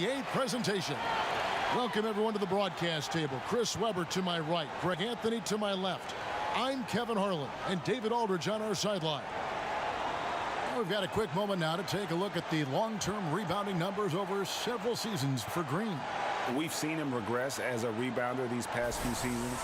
NBA presentation. Welcome, everyone, to the broadcast table. Chris Webber to my right, Greg Anthony to my left. I'm Kevin Harlan, and David Aldridge on our sideline. We've got a quick moment now to take a look at the long-term rebounding numbers over several seasons for Green. We've seen him regress as a rebounder these past few seasons.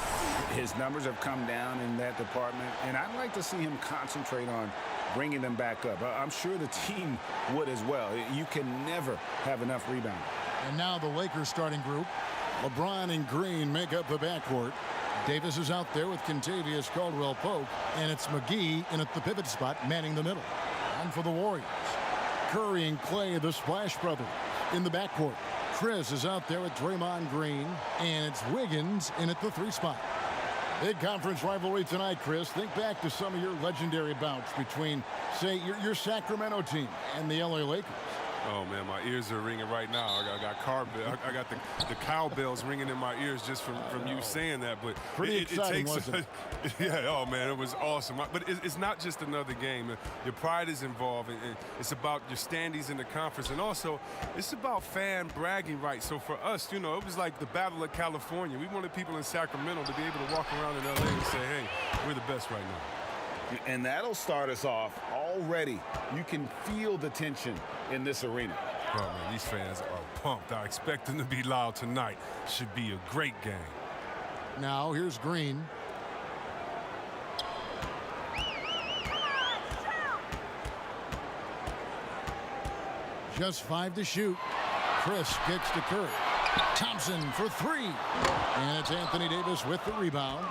His numbers have come down in that department, and I'd like to see him concentrate on bringing them back up. I'm sure the team would as well. You can never have enough rebounding. And now the Lakers starting group. LeBron and Green make up the backcourt. Davis is out there with Kentavious Caldwell-Pope, and it's McGee in at the pivot spot, manning the middle. And for the Warriors, Curry and Clay, the Splash Brothers, in the backcourt. Chris is out there with Draymond Green, and it's Wiggins in at the 3 spot. Big conference rivalry tonight, Chris. Think back to some of your legendary bouts between, say, your Sacramento team and the LA Lakers. Oh, man, my ears are ringing right now. I got the cowbells ringing in my ears just from you saying that. But pretty exciting, wasn't it? Yeah, oh, man, it was awesome. But it's not just another game. Your pride is involved, and it's about your standings in the conference. And also, it's about fan bragging rights. So for us, you know, it was like the Battle of California. We wanted people in Sacramento to be able to walk around in L.A. and say, hey, we're the best right now. And that'll start us off already. You can feel the tension in this arena. Oh, man, these fans are pumped. I expect them to be loud tonight. Should be a great game. Now, here's Green. Just 5 to shoot. Chris kicks to Curry. Thompson for 3. And it's Anthony Davis with the rebound.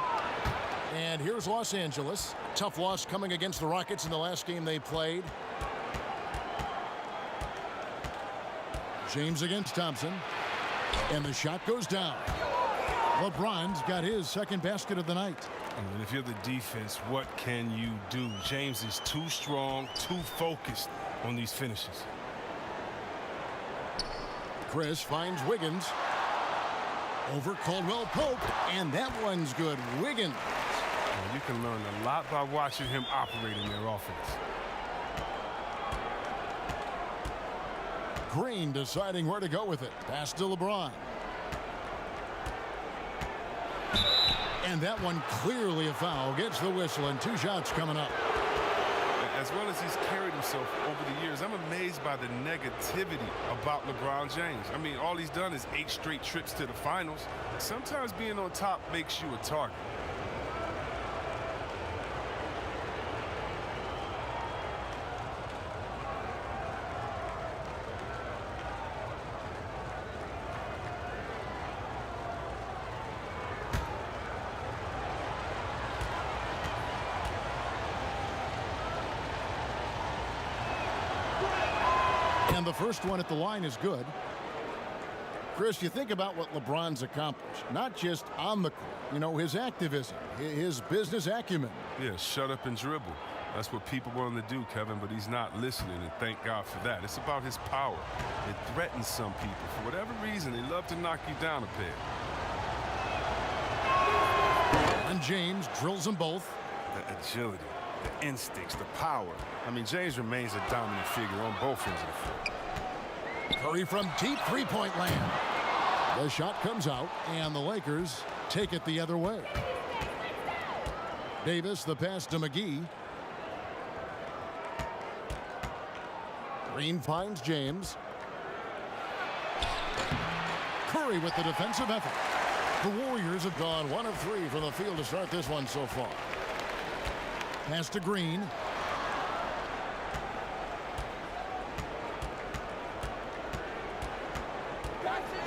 And here's Los Angeles. Tough loss coming against the Rockets in the last game they played. James against Thompson. And the shot goes down. LeBron's got his second basket of the night. And if you're the defense, what can you do? James is too strong, too focused on these finishes. Chris finds Wiggins. Over Caldwell-Pope. And that one's good. Wiggins. You can learn a lot by watching him operate in their offense. Green deciding where to go with it. Pass to LeBron. And that one clearly a foul. Gets the whistle, and 2 shots coming up. As well as he's carried himself over the years, I'm amazed by the negativity about LeBron James. I mean, all he's done is 8 straight trips to the finals. Sometimes being on top makes you a target. And the first one at the line is good. Chris, you think about what LeBron's accomplished, not just on the court, you know, his activism, his business acumen. Yeah, shut up and dribble. That's what people want him to do, Kevin, but he's not listening, and thank God for that. It's about his power. It threatens some people. For whatever reason, they love to knock you down a peg. And James drills them both. The agility, the instincts, the power. I mean, James remains a dominant figure on both ends of the floor. Curry from deep three-point land. The shot comes out, and the Lakers take it the other way. Davis, the pass to McGee. Green finds James. Curry with the defensive effort. The Warriors have gone 1 of 3 from the field to start this one so far. Pass to Green.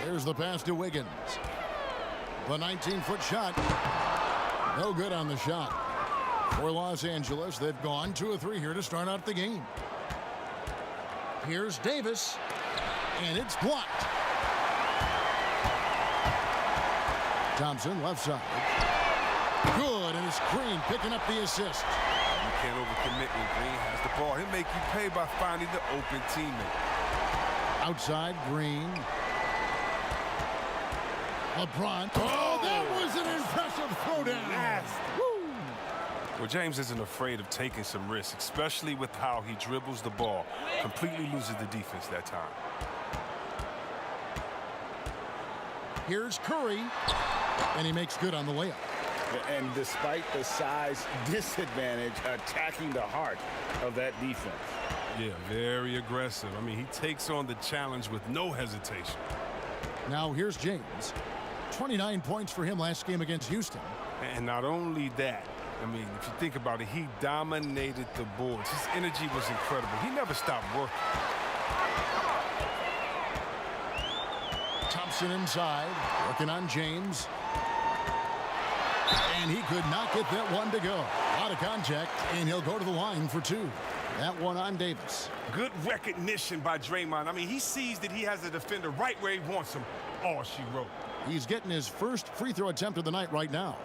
Here's the pass to Wiggins. The 19-foot shot. No good on the shot. For Los Angeles, they've gone 2 of 3 here to start out the game. Here's Davis. And it's blocked. Thompson, left side. Good, and it's Green picking up the assist. You can't overcommit when Green has the ball. He'll make you pay by finding the open teammate. Outside, Green. LeBron. Oh, that was an impressive throwdown. Woo. Well, James isn't afraid of taking some risks, especially with how he dribbles the ball. Completely loses the defense that time. Here's Curry, and he makes good on the layup. And despite the size disadvantage, attacking the heart of that defense. Yeah, very aggressive. I mean, he takes on the challenge with no hesitation. Now here's James. 29 points for him last game against Houston. And not only that, I mean, if you think about it, he dominated the boards. His energy was incredible. He never stopped working. Thompson inside, working on James. And he could not get that one to go. Out of contact, and he'll go to the line for two. That one on Davis. Good recognition by Draymond. I mean, he sees that he has the defender right where he wants him. All she wrote. He's getting his first free throw attempt of the night right now.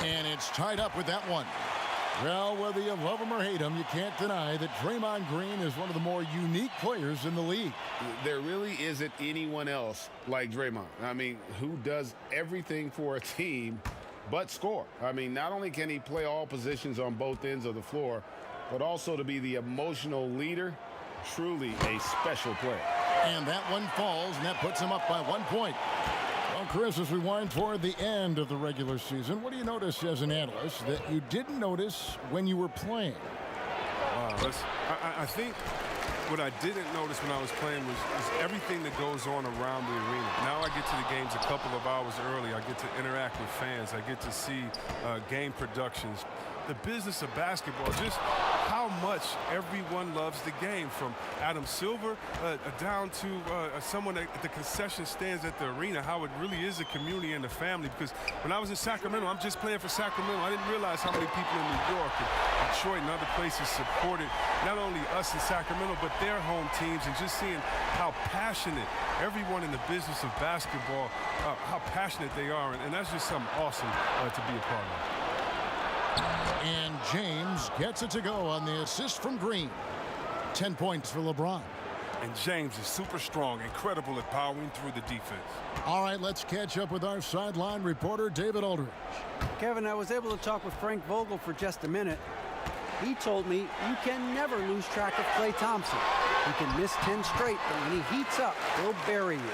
And it's tied up with that one. Well, whether you love him or hate him, you can't deny that Draymond Green is one of the more unique players in the league. There really isn't anyone else like Draymond. I mean, who does everything for a team but score. I mean, not only can he play all positions on both ends of the floor, but also to be the emotional leader. Truly a special player. And that one falls, and that puts him up by 1 point. Well, Chris, as we wind toward the end of the regular season, what do you notice as an analyst that you didn't notice when you were playing? I think what I didn't notice when I was playing was everything that goes on around the arena. Now I get to the games a couple of hours early. I get to interact with fans. I get to see game productions. The business of basketball, just how much everyone loves the game, from Adam Silver down to someone at the concession stands at the arena, how it really is a community and a family. Because when I was in Sacramento, I'm just playing for Sacramento. I didn't realize how many people in New York and Detroit and other places supported not only us in Sacramento, but their home teams, and just seeing how passionate everyone in the business of basketball, how passionate they are. And that's just something awesome to be a part of. And James gets it to go on the assist from Green. 10 points for LeBron. And James is super strong, incredible at powering through the defense. All right, let's catch up with our sideline reporter, David Aldridge. Kevin, I was able to talk with Frank Vogel for just a minute. He told me you can never lose track of Klay Thompson. He can miss 10 straight, but when he heats up, he'll bury you.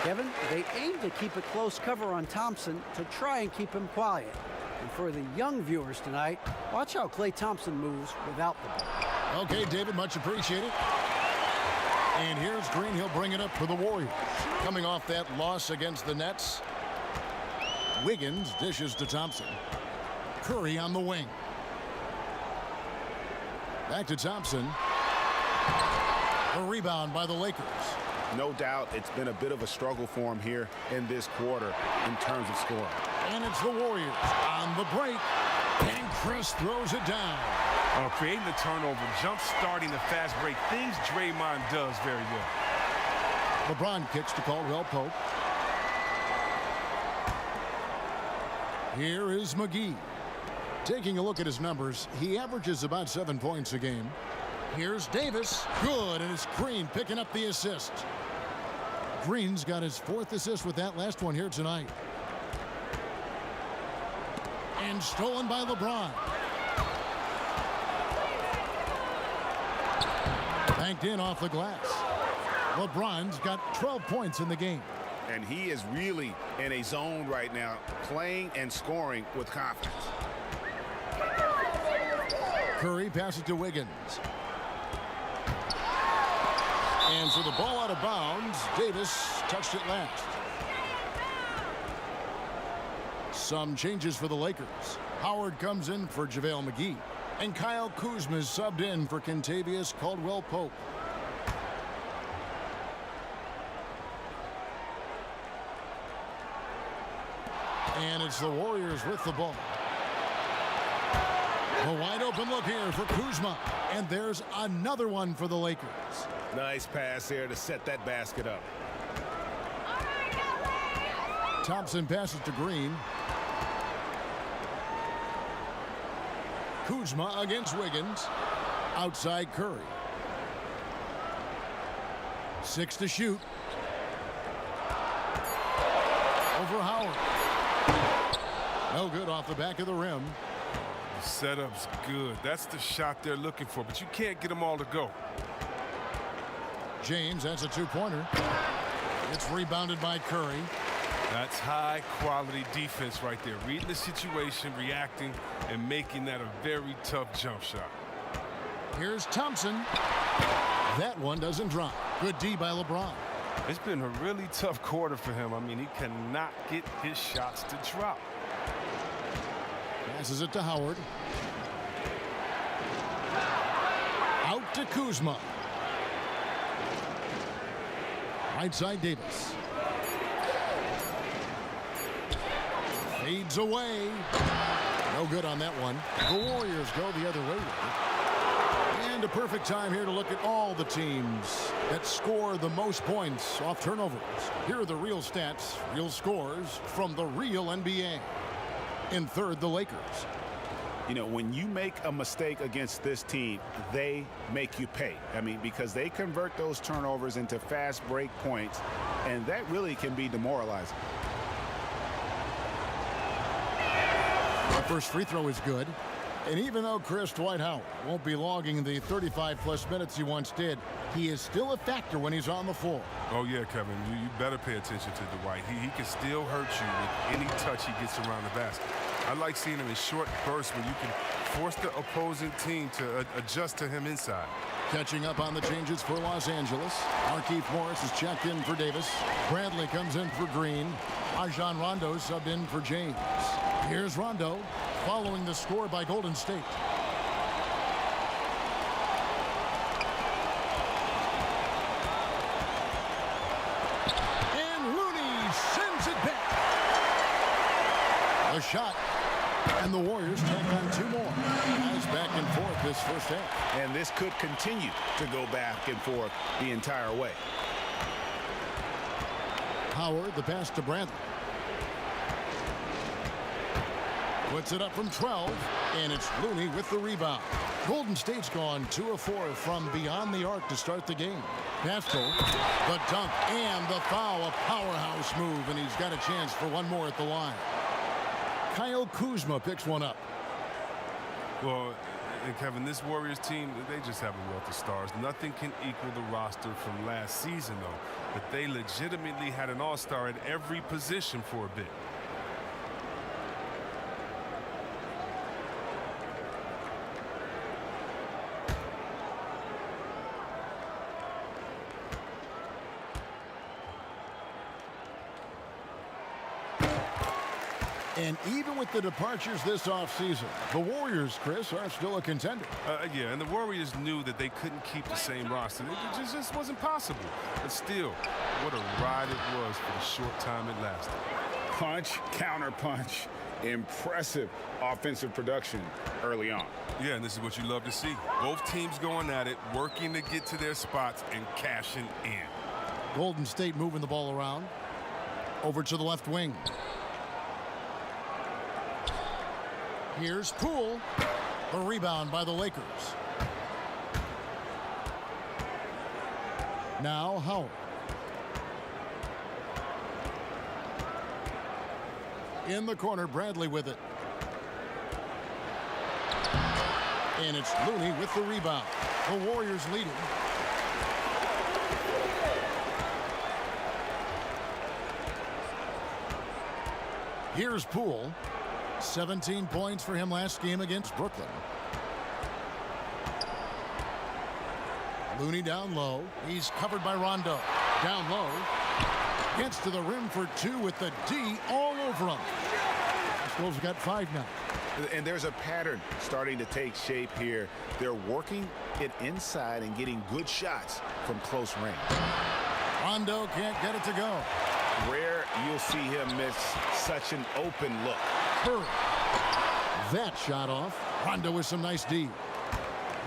Kevin, they aim to keep a close cover on Thompson to try and keep him quiet. And for the young viewers tonight, watch how Klay Thompson moves without the ball. Okay, David, much appreciated. And here's Green. He'll bring it up for the Warriors. Coming off that loss against the Nets, Wiggins dishes to Thompson. Curry on the wing. Back to Thompson. A rebound by the Lakers. No doubt it's been a bit of a struggle for him here in this quarter in terms of scoring. And it's the Warriors on the break. And Chris throws it down. Creating the turnover, jump-starting the fast break, things Draymond does very well. LeBron kicks to Caldwell Pope. Here is McGee. Taking a look at his numbers, he averages about 7 points a game. Here's Davis. Good, and it's Green picking up the assist. Green's got his 4th assist with that last one here tonight. And stolen by LeBron. Banked in off the glass. LeBron's got 12 points in the game. And he is really in a zone right now, playing and scoring with confidence. Curry passes to Wiggins. And so the ball out of bounds. Davis touched it last. Some changes for the Lakers. Howard comes in for JaVale McGee. And Kyle Kuzma is subbed in for Kentavious Caldwell-Pope. And it's the Warriors with the ball. A wide open look here for Kuzma. And there's another one for the Lakers. Nice pass there to set that basket up. Thompson passes to Green. Kuzma against Wiggins. Outside Curry. 6 to shoot. Over Howard. No good off the back of the rim. The setup's good. That's the shot they're looking for, but you can't get them all to go. James has a two-pointer. It's rebounded by Curry. That's high-quality defense right there. Reading the situation, reacting, and making that a very tough jump shot. Here's Thompson. That one doesn't drop. Good D by LeBron. It's been a really tough quarter for him. I mean, he cannot get his shots to drop. Passes it to Howard. Out to Kuzma. Right side Davis. Fades away. No good on that one. The Warriors go the other way with it. And a perfect time here to look at all the teams that score the most points off turnovers. Here are the real stats, real scores from the real NBA. In third, the Lakers. You know, when you make a mistake against this team, they make you pay. I mean, because they convert those turnovers into fast break points, and that really can be demoralizing. The first free throw is good. And even though Chris Dwight Howard won't be logging the 35-plus minutes he once did, he is still a factor when he's on the floor. Oh, yeah, Kevin, you better pay attention to Dwight. He can still hurt you with any touch he gets around the basket. I like seeing him in short bursts where you can force the opposing team to adjust to him inside. Catching up on the changes for Los Angeles. Markieff Morris is checked in for Davis. Bradley comes in for Green. Rajon Rondo subbed in for James. Here's Rondo following the score by Golden State. And Looney sends it back. A shot. And the Warriors take on two more. Guys back and forth this first half. And this could continue to go back and forth the entire way. Howard, the pass to Bradley. Puts it up from 12, and it's Looney with the rebound. Golden State's gone 2 of 4 from beyond the arc to start the game. Castro, the dunk, and the foul. A powerhouse move, and he's got a chance for one more at the line. Kyle Kuzma picks one up. Well, and Kevin, this Warriors team, they just have a wealth of stars. Nothing can equal the roster from last season, though. But they legitimately had an all-star at every position for a bit. And even with the departures this offseason, the Warriors, Chris, are still a contender. Yeah, and the Warriors knew that they couldn't keep the same roster. It just wasn't possible. But still, what a ride it was for the short time it lasted. Punch, counter punch. Impressive offensive production early on. Yeah, and this is what you love to see. Both teams going at it, working to get to their spots and cashing in. Golden State moving the ball around. Over to the left wing. Here's Poole. A rebound by the Lakers. Now Howard. In the corner, Bradley with it. And it's Looney with the rebound. The Warriors leading. Here's Poole. 17 points for him last game against Brooklyn. Looney down low. He's covered by Rondo. Down low. Gets to the rim for two with the D all over him. Wolves got 5 now. And there's a pattern starting to take shape here. They're working it inside and getting good shots from close range. Rondo can't get it to go. Rare you'll see him miss such an open look. Curry. That shot off. Rondo with some nice D.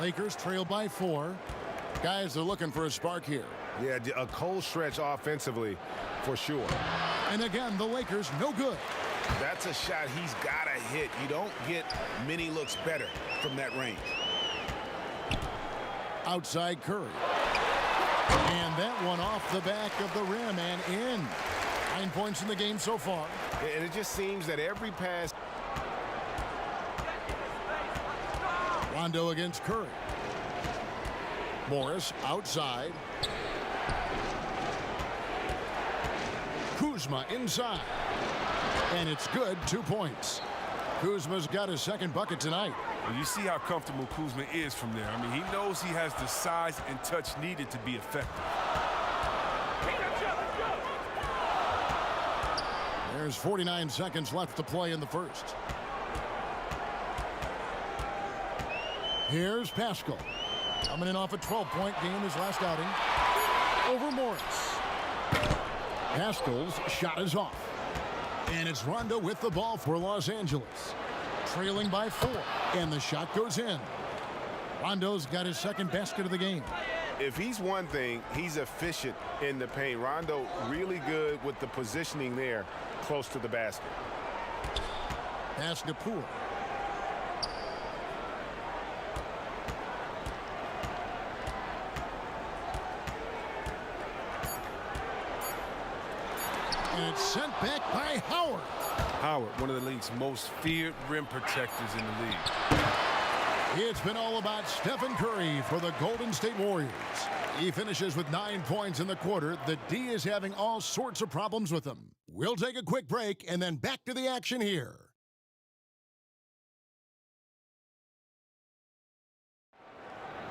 Lakers trail by 4. Guys are looking for a spark here. Yeah, a cold stretch offensively for sure. And again, the Lakers no good. That's a shot he's got to hit. You don't get many looks better from that range. Outside Curry. And that one off the back of the rim and in. 9 points in the game so far. And it just seems that every pass. Rondo against Curry. Morris outside. Kuzma inside. And it's good, 2 points. Kuzma's got his second bucket tonight. Well, you see how comfortable Kuzma is from there. I mean, he knows he has the size and touch needed to be effective. There's 49 seconds left to play in the first. Here's Pascal. Coming in off a 12-point game his last outing. Over Morris. Pascal's shot is off. And it's Rondo with the ball for Los Angeles. Trailing by 4. And the shot goes in. Rondo's got his second basket of the game. If he's one thing, he's efficient in the paint. Rondo really good with the positioning there close to the basket. Pass to Poole. And it's sent back by Howard. Howard, one of the league's most feared rim protectors in the league. It's been all about Stephen Curry for the Golden State Warriors. He finishes with 9 points in the quarter. The D is having all sorts of problems with him. We'll take a quick break and then back to the action here.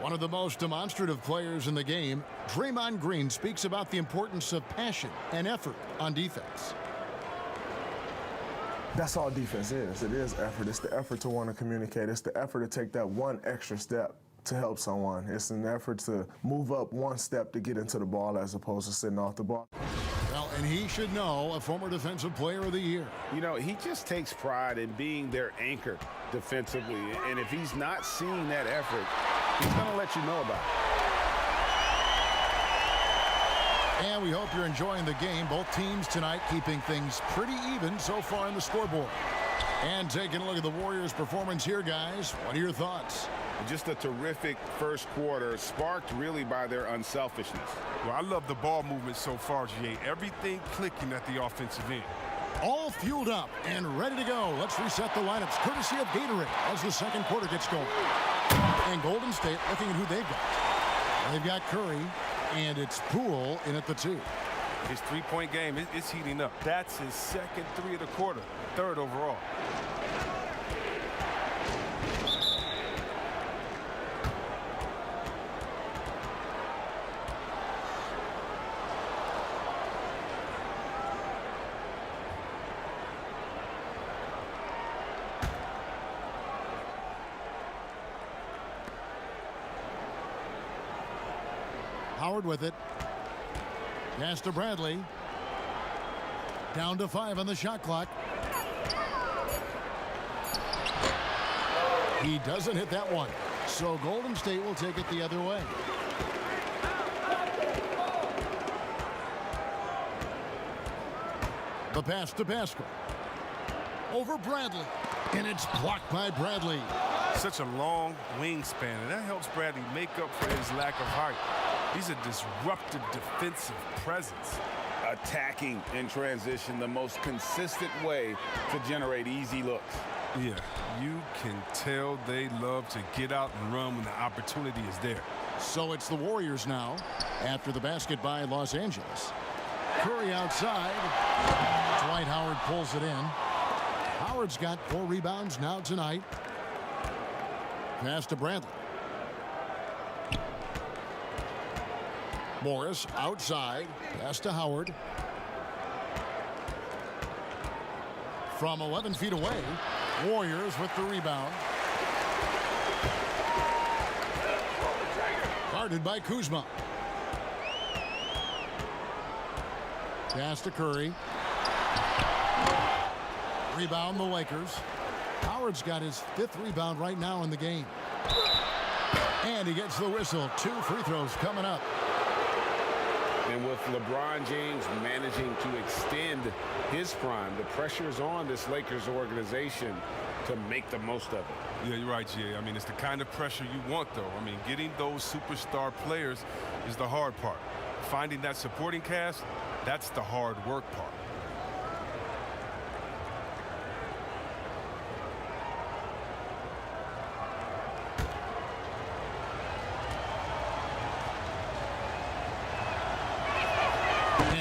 One of the most demonstrative players in the game, Draymond Green, speaks about the importance of passion and effort on defense. That's all defense is. It is effort. It's the effort to want to communicate. It's the effort to take that one extra step to help someone. It's an effort to move up one step to get into the ball as opposed to sitting off the ball. Well, and he should know, a former Defensive Player of the Year. You know, he just takes pride in being their anchor defensively. And if he's not seeing that effort, he's going to let you know about it. And we hope you're enjoying the game. Both teams tonight keeping things pretty even so far in the scoreboard. And taking a look at the Warriors' performance here, guys. What are your thoughts? Just a terrific first quarter, sparked really by their unselfishness. Well, I love the ball movement so far, G.A. Everything clicking at the offensive end. All fueled up and ready to go. Let's reset the lineups courtesy of Gatorade as the second quarter gets going. And Golden State looking at who they've got. They've got Curry, and it's Poole in at the 2. His three-point game is heating up. That's his second 3 of the quarter, 3rd overall. Howard with it. Pass to Bradley. Down to 5 on the shot clock. He doesn't hit that one. So Golden State will take it the other way. The pass to Pascal. Over Bradley. And it's blocked by Bradley. Such a long wingspan, and that helps Bradley make up for his lack of height. He's a disruptive defensive presence. Attacking in transition, the most consistent way to generate easy looks. Yeah, you can tell they love to get out and run when the opportunity is there. So it's the Warriors now after the basket by Los Angeles. Curry outside. Dwight Howard pulls it in. Howard's got 4 rebounds now tonight. Pass to Bradley. Morris outside. Pass to Howard. From 11 feet away, Warriors with the rebound. Guarded by Kuzma. Pass to Curry. Rebound the Lakers. Howard's got his 5th rebound right now in the game. And he gets the whistle. 2 free throws coming up. And with LeBron James managing to extend his prime, the pressure is on this Lakers organization to make the most of it. Yeah, you're right, G.A. I mean, it's the kind of pressure you want, though. I mean, getting those superstar players is the hard part. Finding that supporting cast, that's the hard work part.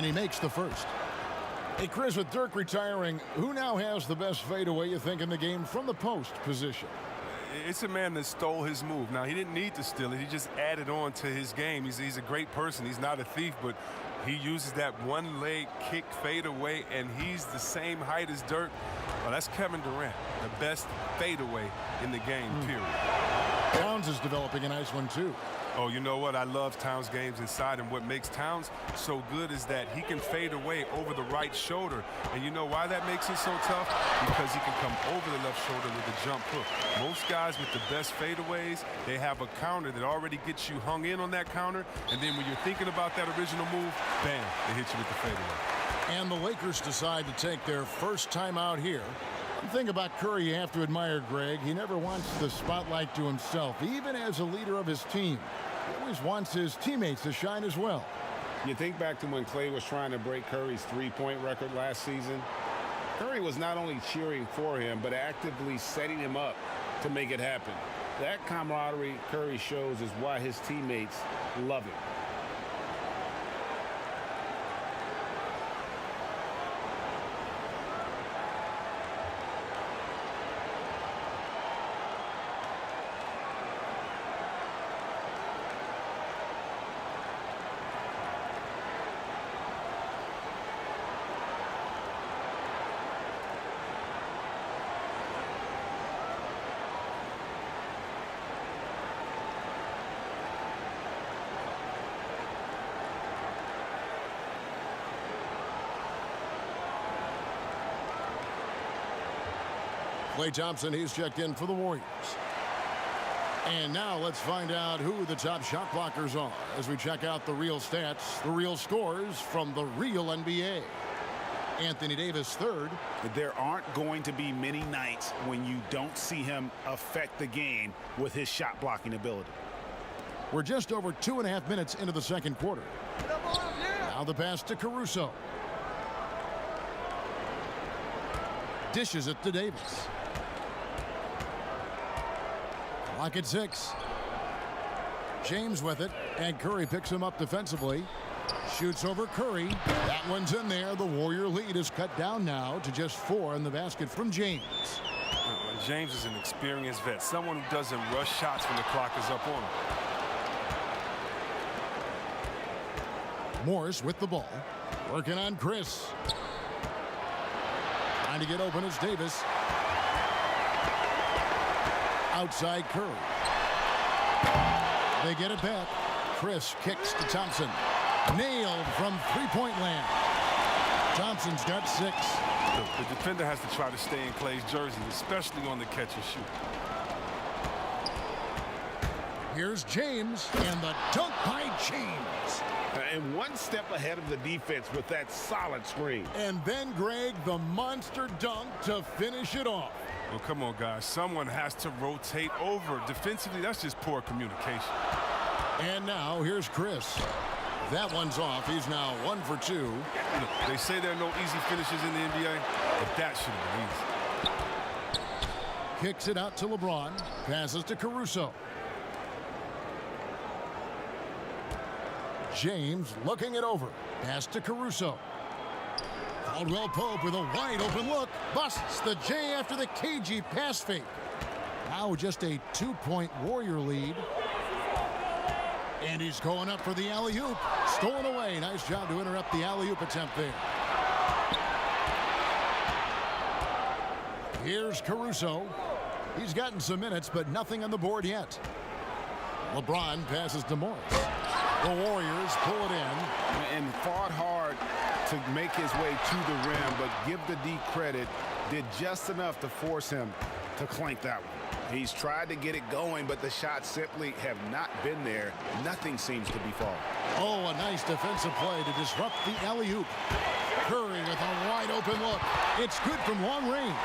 And he makes the first. Hey, Chris, with Dirk retiring, who now has the best fadeaway, you think, in the game from the post position? It's a man that stole his move. Now, he didn't need to steal it. He just added on to his game. He's a great person. He's not a thief, but he uses that one-leg kick fadeaway, and he's the same height as Dirk. Well, that's Kevin Durant, the best fadeaway in the game, period. Towns is developing a nice one, too. Oh, you know what? I love Towns' games inside, and what makes Towns so good is that he can fade away over the right shoulder. And you know why that makes it so tough? Because he can come over the left shoulder with a jump hook. Most guys with the best fadeaways, they have a counter that already gets you hung in on that counter, and then when you're thinking about that original move, bam, they hit you with the fadeaway. And the Lakers decide to take their first time out here. One thing about Curry you have to admire, Greg, he never wants the spotlight to himself, even as a leader of his team. He always wants his teammates to shine as well. You think back to when Clay was trying to break Curry's three-point record last season. Curry was not only cheering for him, but actively setting him up to make it happen. That camaraderie Curry shows is why his teammates love him. Klay Thompson, he's checked in for the Warriors. And now let's find out who the top shot blockers are as we check out the real stats, the real scores from the real NBA. Anthony Davis third. There aren't going to be many nights when you don't see him affect the game with his shot blocking ability. We're just over 2.5 minutes into the second quarter. Now the pass to Caruso. Dishes it to Davis. Clock at 6. James with it, and Curry picks him up defensively. Shoots over Curry. That one's in there. The Warrior lead is cut down now to just 4 in the basket from James. James is an experienced vet, someone who doesn't rush shots when the clock is up on him. Morris with the ball. Working on Chris. Trying to get open is Davis. Outside Curry. They get it back. Chris kicks to Thompson. Nailed from three-point land. Thompson's got 6. The defender has to try to stay in Klay's jersey, especially on the catch and shoot. Here's James, and the dunk by James. And one step ahead of the defense with that solid screen. And then, Greg, the monster dunk to finish it off. Well, come on, guys. Someone has to rotate over. Defensively, that's just poor communication. And now, here's Chris. That one's off. He's now 1 for 2. Look, they say there are no easy finishes in the NBA, but that should have been easy. Kicks it out to LeBron. Passes to Caruso. James looking it over. Pass to Caruso. Caldwell Pope with a wide open look. Busts the J after the cagey pass fake. Now just a 2-point Warrior lead. And he's going up for the alley-oop. Stolen away. Nice job to interrupt the alley-oop attempt there. Here's Caruso. He's gotten some minutes, but nothing on the board yet. LeBron passes to Morris. The Warriors pull it in. And fought hard to make his way to the rim, but give the D credit, did just enough to force him to clank that one. He's tried to get it going, but the shots simply have not been there. Nothing seems to be falling. Oh, a nice defensive play to disrupt the alley-oop. Curry with a wide open look. It's good from long range.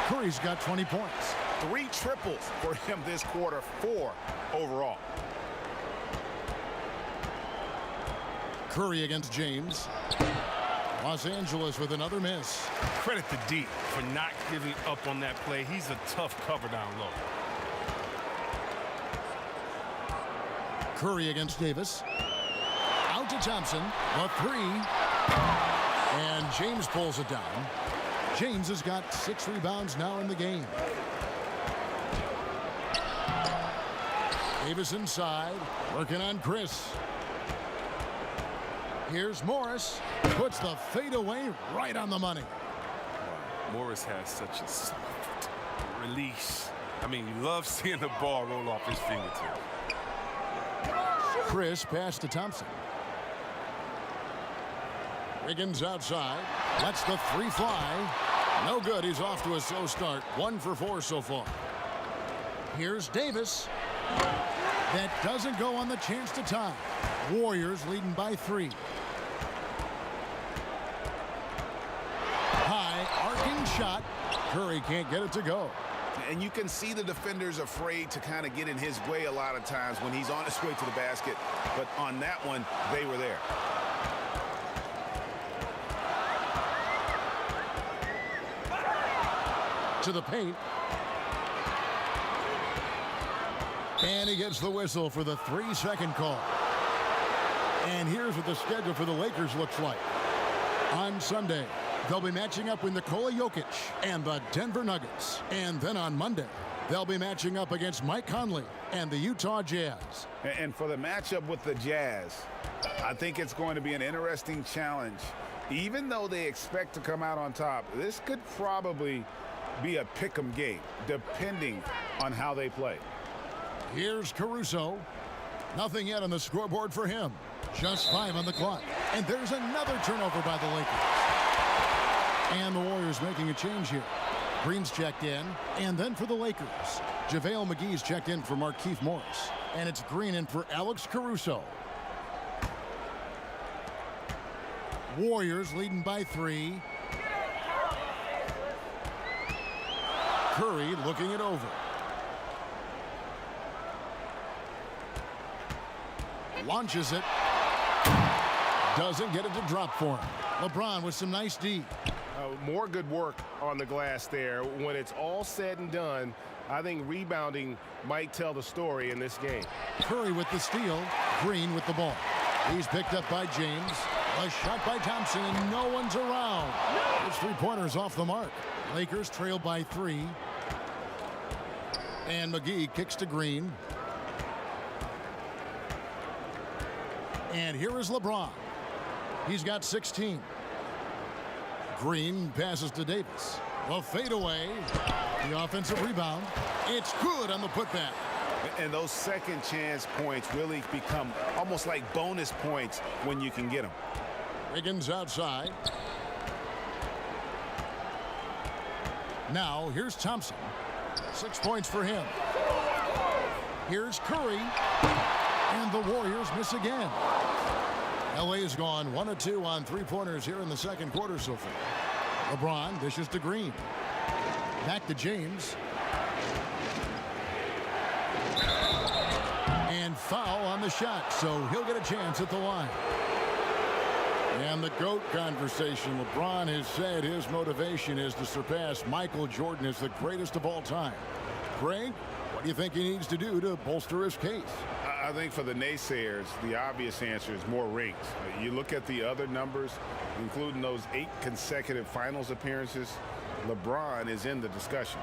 Curry's got 20 points. 3 triples for him this quarter, 4 overall. Curry against James. Los Angeles with another miss. Credit to D for not giving up on that play. He's a tough cover down low. Curry against Davis. Out to Thompson. The 3. And James pulls it down. James has got 6 rebounds now in the game. Davis inside, working on Chris. Here's Morris, puts the fadeaway right on the money. Morris has such a soft release. I mean, you love seeing the ball roll off his fingertips. Chris pass to Thompson. Wiggins outside, lets the 3 fly. No good, he's off to a slow start. 1 for 4 so far. Here's Davis. That doesn't go on the chance to tie. Warriors leading by 3. High arcing shot. Curry can't get it to go. And you can see the defenders afraid to kind of get in his way a lot of times when he's on his way to the basket. But on that one, they were there. To the paint. And he gets the whistle for the 3-second call. And here's what the schedule for the Lakers looks like. On Sunday, they'll be matching up with Nikola Jokic and the Denver Nuggets. And then on Monday, they'll be matching up against Mike Conley and the Utah Jazz. And for the matchup with the Jazz, I think it's going to be an interesting challenge. Even though they expect to come out on top, this could probably be a pick'em game, depending on how they play. Here's Caruso. Nothing yet on the scoreboard for him. Just 5 on the clock. And there's another turnover by the Lakers. And the Warriors making a change here. Green's checked in. And then for the Lakers, JaVale McGee's checked in for Markieff Morris. And it's Green in for Alex Caruso. Warriors leading by 3. Curry looking it over. Launches it. Doesn't get it to drop for him. LeBron with some nice D. More good work on the glass there. When it's all said and done, I think rebounding might tell the story in this game. Curry with the steal. Green with the ball. He's picked up by James. A shot by Thompson, and no one's around. His 3-pointer's off the mark. Lakers trail by 3. And McGee kicks to Green. And here is LeBron. He's got 16. Green passes to Davis. The fadeaway. The offensive rebound. It's good on the putback. And those second chance points really become almost like bonus points when you can get them. Wiggins outside. Now here's Thompson. 6 points for him. Here's Curry. And the Warriors miss again. LA has gone 1 of 2 on 3-pointers here in the second quarter so far. LeBron dishes to Green. Back to James. And foul on the shot, so he'll get a chance at the line. And the GOAT conversation. LeBron has said his motivation is to surpass Michael Jordan as the greatest of all time. Greg, what do you think he needs to do to bolster his case? I think for the naysayers, the obvious answer is more rings. You look at the other numbers, including those 8 consecutive finals appearances, LeBron is in the discussion.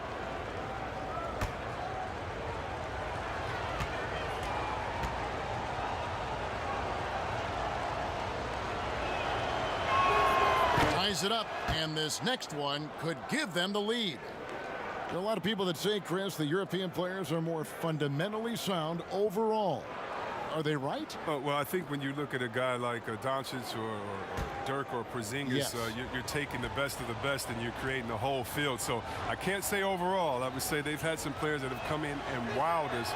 Ties it up, and this next one could give them the lead. There are a lot of people that say, Chris, the European players are more fundamentally sound overall. Are they right? Well, I think when you look at a guy like Doncic or Dirk or Porzingis, Yes. You're taking the best of the best and you're creating the whole field. So I can't say overall. I would say they've had some players that have come in and wowed us,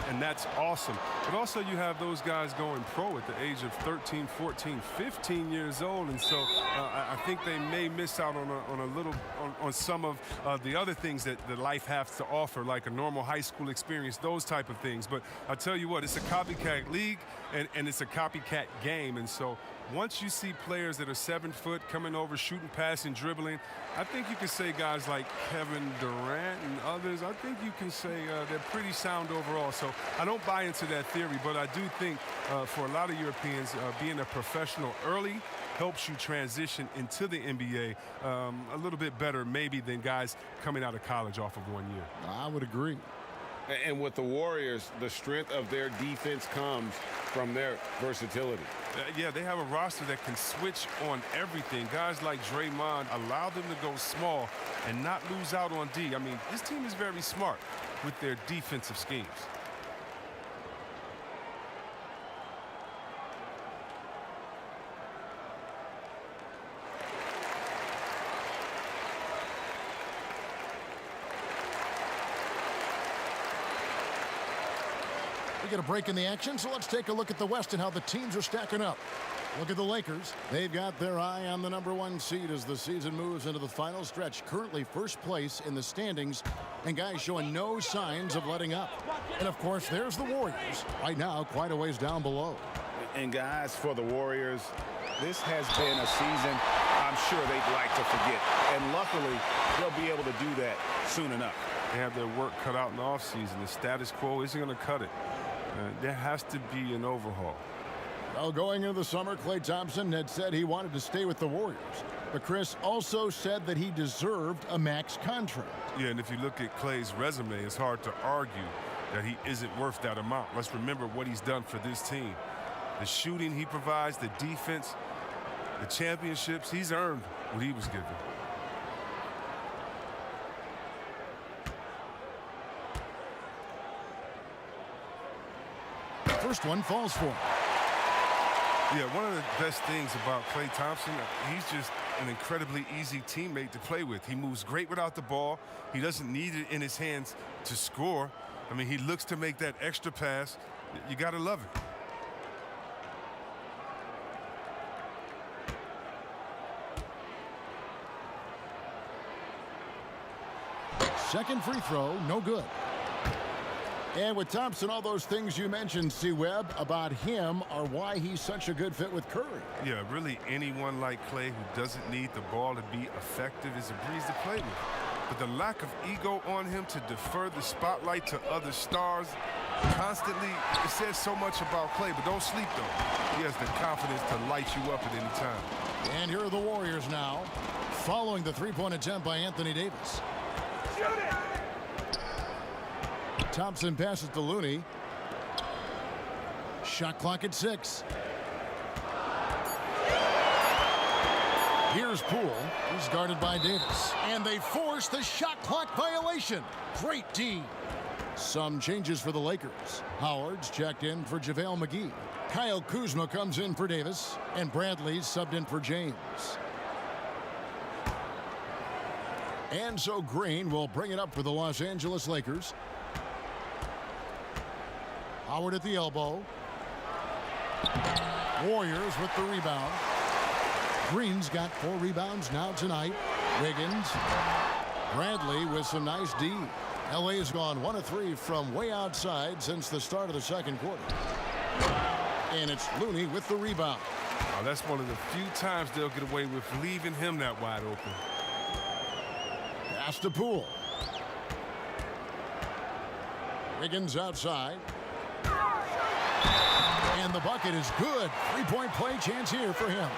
and that's awesome. But also you have those guys going pro at the age of 13, 14, 15 years old, and so I think they may miss out on some of the other things that life has to offer, like a normal high school experience, those type of things. But I tell you what, it's a copycat league, and it's a copycat game. And so once you see players that are 7 foot coming over, shooting, passing, dribbling, I think you can say guys like Kevin Durant and others, I think you can say they're pretty sound overall. So I don't buy into that theory, but I do think for a lot of Europeans, being a professional early helps you transition into the NBA a little bit better maybe than guys coming out of college off of 1 year. I would agree. And with the Warriors, the strength of their defense comes from their versatility. Yeah, they have a roster that can switch on everything. Guys like Draymond allow them to go small and not lose out on D. I mean, this team is very smart with their defensive schemes. We get a break in the action, so let's take a look at the West and how the teams are stacking up. Look at the Lakers. They've got their eye on the #1 seed as the season moves into the final stretch. Currently first place in the standings, and guys showing no signs of letting up. And of course, there's the Warriors. Right now, quite a ways down below. And guys, for the Warriors, this has been a season I'm sure they'd like to forget. And luckily, they'll be able to do that soon enough. They have their work cut out in the offseason. The status quo isn't going to cut it. There has to be an overhaul. Well, going into the summer, Klay Thompson had said he wanted to stay with the Warriors. But Chris also said that he deserved a max contract. Yeah, and if you look at Klay's resume, it's hard to argue that he isn't worth that amount. Let's remember what he's done for this team. The shooting he provides, the defense, the championships, he's earned what he was given. First one falls for him. Yeah, one of the best things about Klay Thompson, he's just an incredibly easy teammate to play with. He moves great without the ball. He doesn't need it in his hands to score. I mean, he looks to make that extra pass. You got to love it. Second free throw, no good. And with Thompson, all those things you mentioned, C-Webb, about him are why he's such a good fit with Curry. Yeah, really anyone like Klay who doesn't need the ball to be effective is a breeze to play with. But the lack of ego on him to defer the spotlight to other stars constantly, it says so much about Klay. But don't sleep, though. He has the confidence to light you up at any time. And here are the Warriors now, following the three-point attempt by Anthony Davis. Shoot it! Thompson passes to Looney. Shot clock at 6. Here's Poole. He's guarded by Davis. And they force the shot clock violation. Great D. Some changes for the Lakers. Howard's checked in for JaVale McGee. Kyle Kuzma comes in for Davis. And Bradley's subbed in for James. And so Green will bring it up for the Los Angeles Lakers. Howard at the elbow. Warriors with the rebound. Green's got 4 rebounds now tonight. Wiggins. Bradley with some nice D. LA's gone 1 of 3 from way outside since the start of the second quarter. And it's Looney with the rebound. Oh, that's one of the few times they'll get away with leaving him that wide open. Pass to Poole. Wiggins outside. And the bucket is good. 3-point play chance here for him.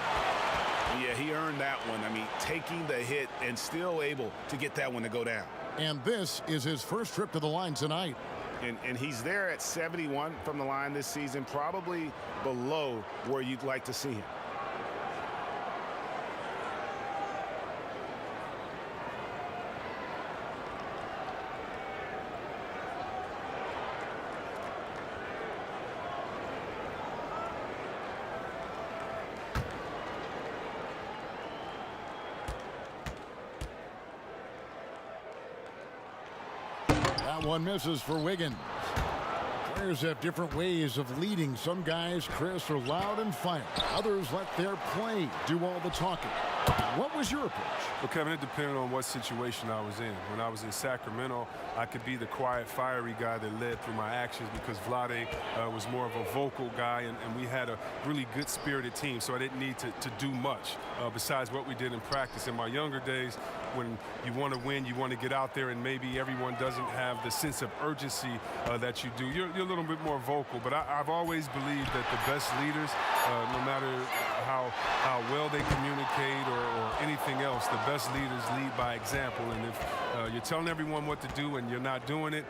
Yeah, he earned that one. I mean, taking the hit and still able to get that one to go down. And this is his first trip to the line tonight. And he's there at 71 from the line this season, probably below where you'd like to see him. That one misses for Wiggins. Players have different ways of leading. Some guys, Chris, are loud and fire. Others let their play do all the talking. What was your approach? Well, Kevin, it depended on what situation I was in. When I was in Sacramento, I could be the quiet, fiery guy that led through my actions because Vlade was more of a vocal guy, and we had a really good-spirited team, so I didn't need to do much besides what we did in practice. In my younger days, when you want to win, you want to get out there, and maybe everyone doesn't have the sense of urgency that you do. You're a little bit more vocal, but I've always believed that the best leaders, no matter how well they communicate or anything else, the best leaders lead by example. And if you're telling everyone what to do and you're not doing it,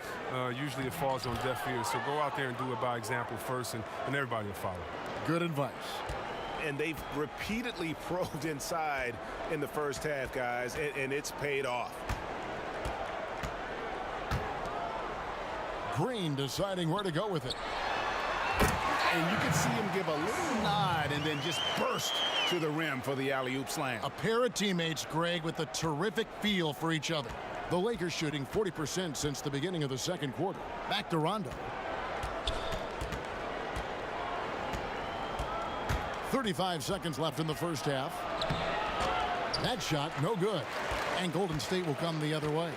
usually it falls on deaf ears. So go out there and do it by example first, and everybody will follow. Good advice. And they've repeatedly probed inside in the first half, guys, and it's paid off. Green deciding where to go with it. And you can see him give a little nod and then just burst to the rim for the alley-oop slam. A pair of teammates, Greg, with a terrific feel for each other. The Lakers shooting 40% since the beginning of the second quarter. Back to Rondo. 35 seconds left in the first half. That shot, no good. And Golden State will come the other way.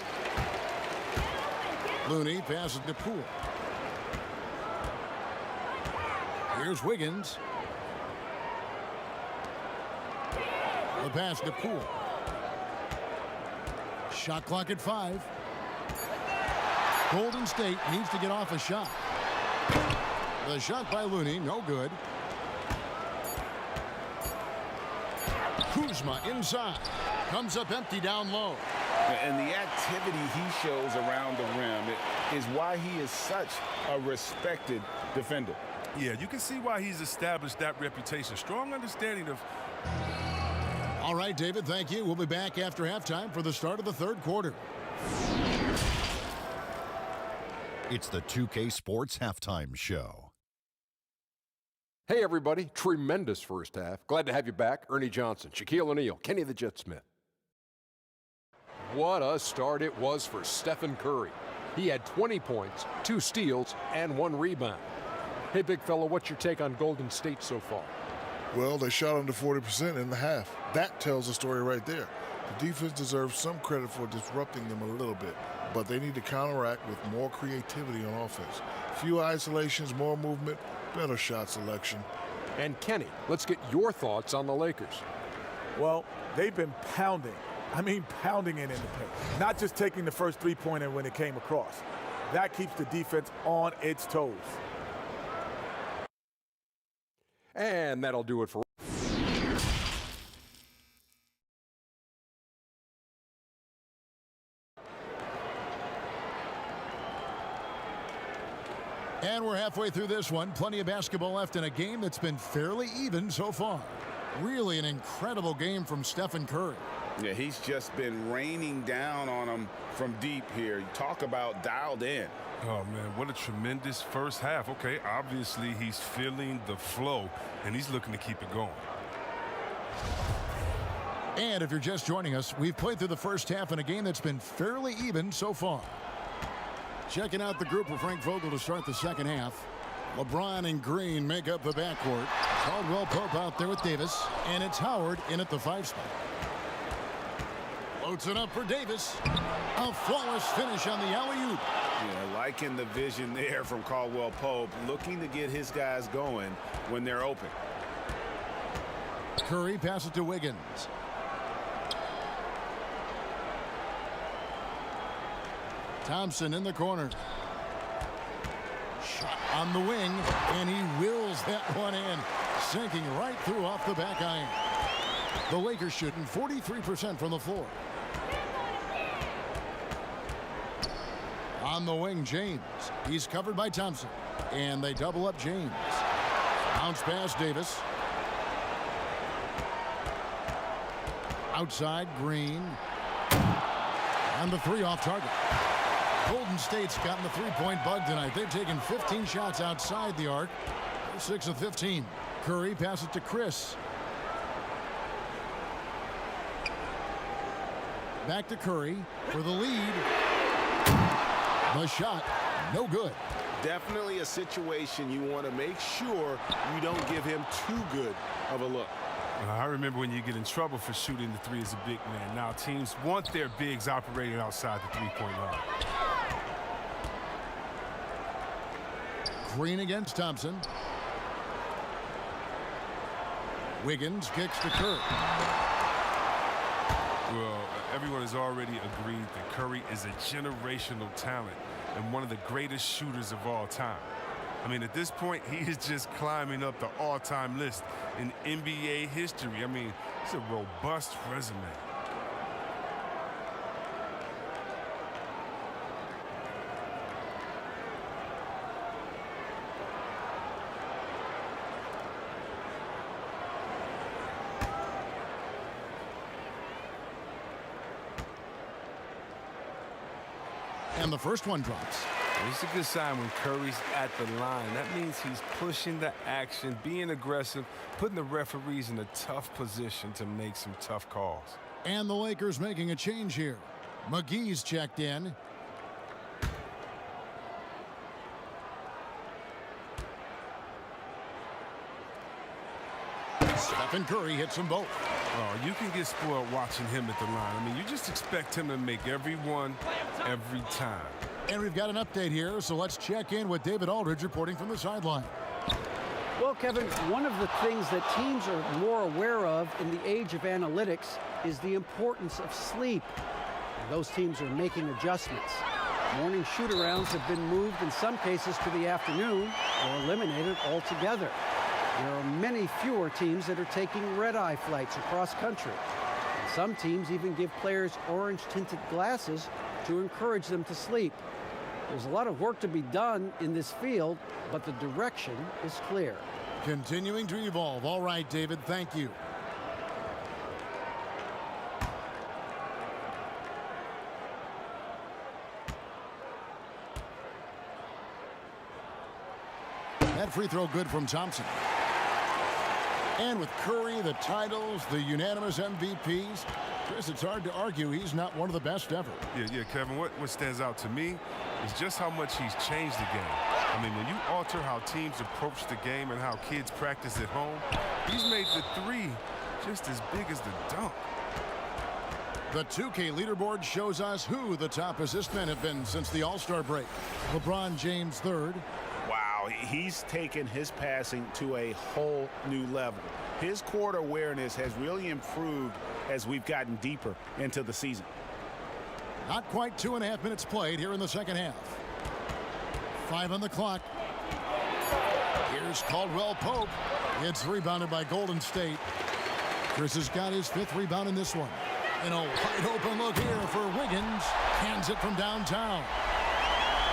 Looney passes to Poole. Here's Wiggins. The pass to Poole. Shot clock at 5. Golden State needs to get off a shot. The shot by Looney, no good. Kuzma inside. Comes up empty down low. And the activity he shows around the rim is why he is such a respected defender. Yeah, you can see why he's established that reputation. Strong understanding of... All right, David, thank you. We'll be back after halftime for the start of the third quarter. It's the 2K Sports Halftime Show. Hey, everybody. Tremendous first half. Glad to have you back. Ernie Johnson, Shaquille O'Neal, Kenny the Jet Smith. What a start it was for Stephen Curry. He had 20 points, 2 steals, and 1 rebound. Hey, big fella, what's your take on Golden State so far? Well, they shot under 40% in the half. That tells the story right there. The defense deserves some credit for disrupting them a little bit, but they need to counteract with more creativity on offense. Few isolations, more movement, better shot selection. And Kenny, let's get your thoughts on the Lakers. Well, they've been pounding. I mean pounding it in the paint. Not just taking the first three-pointer when it came across. That keeps the defense on its toes. And that'll do it for... And we're halfway through this one. Plenty of basketball left in a game that's been fairly even so far. Really an incredible game from Stephen Curry. Yeah, he's just been raining down on them from deep here. Talk about dialed in. Oh, man, what a tremendous first half. Okay, obviously he's feeling the flow, and he's looking to keep it going. And if you're just joining us, we've played through the first half in a game that's been fairly even so far. Checking out the group of Frank Vogel to start the second half. LeBron and Green make up the backcourt. Caldwell Pope out there with Davis, and it's Howard in at the 5 spot. Floats it up for Davis. A flawless finish on the alley-oop. Yeah, liking the vision there from Caldwell Pope, looking to get his guys going when they're open. Curry passes to Wiggins. Thompson in the corner. Shot on the wing, and he wills that one in, sinking right through off the back iron. The Lakers shooting 43% from the floor. On the wing, James. He's covered by Thompson, and they double up James. Bounce pass, Davis. Outside, Green. And the 3 off target. Golden State's gotten the 3-point bug tonight. They've taken 15 shots outside the arc. They're 6 of 15. Curry passes to Chris. Back to Curry for the lead. The shot, no good. Definitely a situation you want to make sure you don't give him too good of a look. I remember when you get in trouble for shooting the three as a big man. Now teams want their bigs operating outside the three-point line. Green against Thompson. Wiggins kicks to Curry. Well, everyone has already agreed that Curry is a generational talent and one of the greatest shooters of all time. I mean, at this point, he is just climbing up the all-time list in NBA history. I mean, it's a robust resume. And the first one drops. It's a good sign when Curry's at the line. That means he's pushing the action, being aggressive, putting the referees in a tough position to make some tough calls. And the Lakers making a change here. McGee's checked in. Stephen Curry hits them both. Oh, you can get spoiled watching him at the line. I mean, you just expect him to make every one, every time. And we've got an update here, so let's check in with David Aldridge reporting from the sideline. Well, Kevin, one of the things that teams are more aware of in the age of analytics is the importance of sleep. And those teams are making adjustments. Morning shoot-arounds have been moved in some cases to the afternoon or eliminated altogether. There are many fewer teams that are taking red-eye flights across country. And some teams even give players orange-tinted glasses to encourage them to sleep. There's a lot of work to be done in this field, but the direction is clear. Continuing to evolve. All right, David, thank you. That free throw good from Thompson. And with Curry, the titles, the unanimous MVPs, Chris, it's hard to argue he's not one of the best ever. Yeah, Kevin, what stands out to me is just how much he's changed the game. I mean, when you alter how teams approach the game and how kids practice at home, he's made the three just as big as the dunk. The 2K leaderboard shows us who the top assist men have been since the All-Star break. LeBron James third. Wow, he's taken his passing to a whole new level. His court awareness has really improved as we've gotten deeper into the season. Not quite 2.5 minutes played here in the second half. 5 on the clock. Here's Caldwell Pope. It's rebounded by Golden State. Chris has got his 5th rebound in this one. And a wide open look here for Wiggins. Hands it from downtown.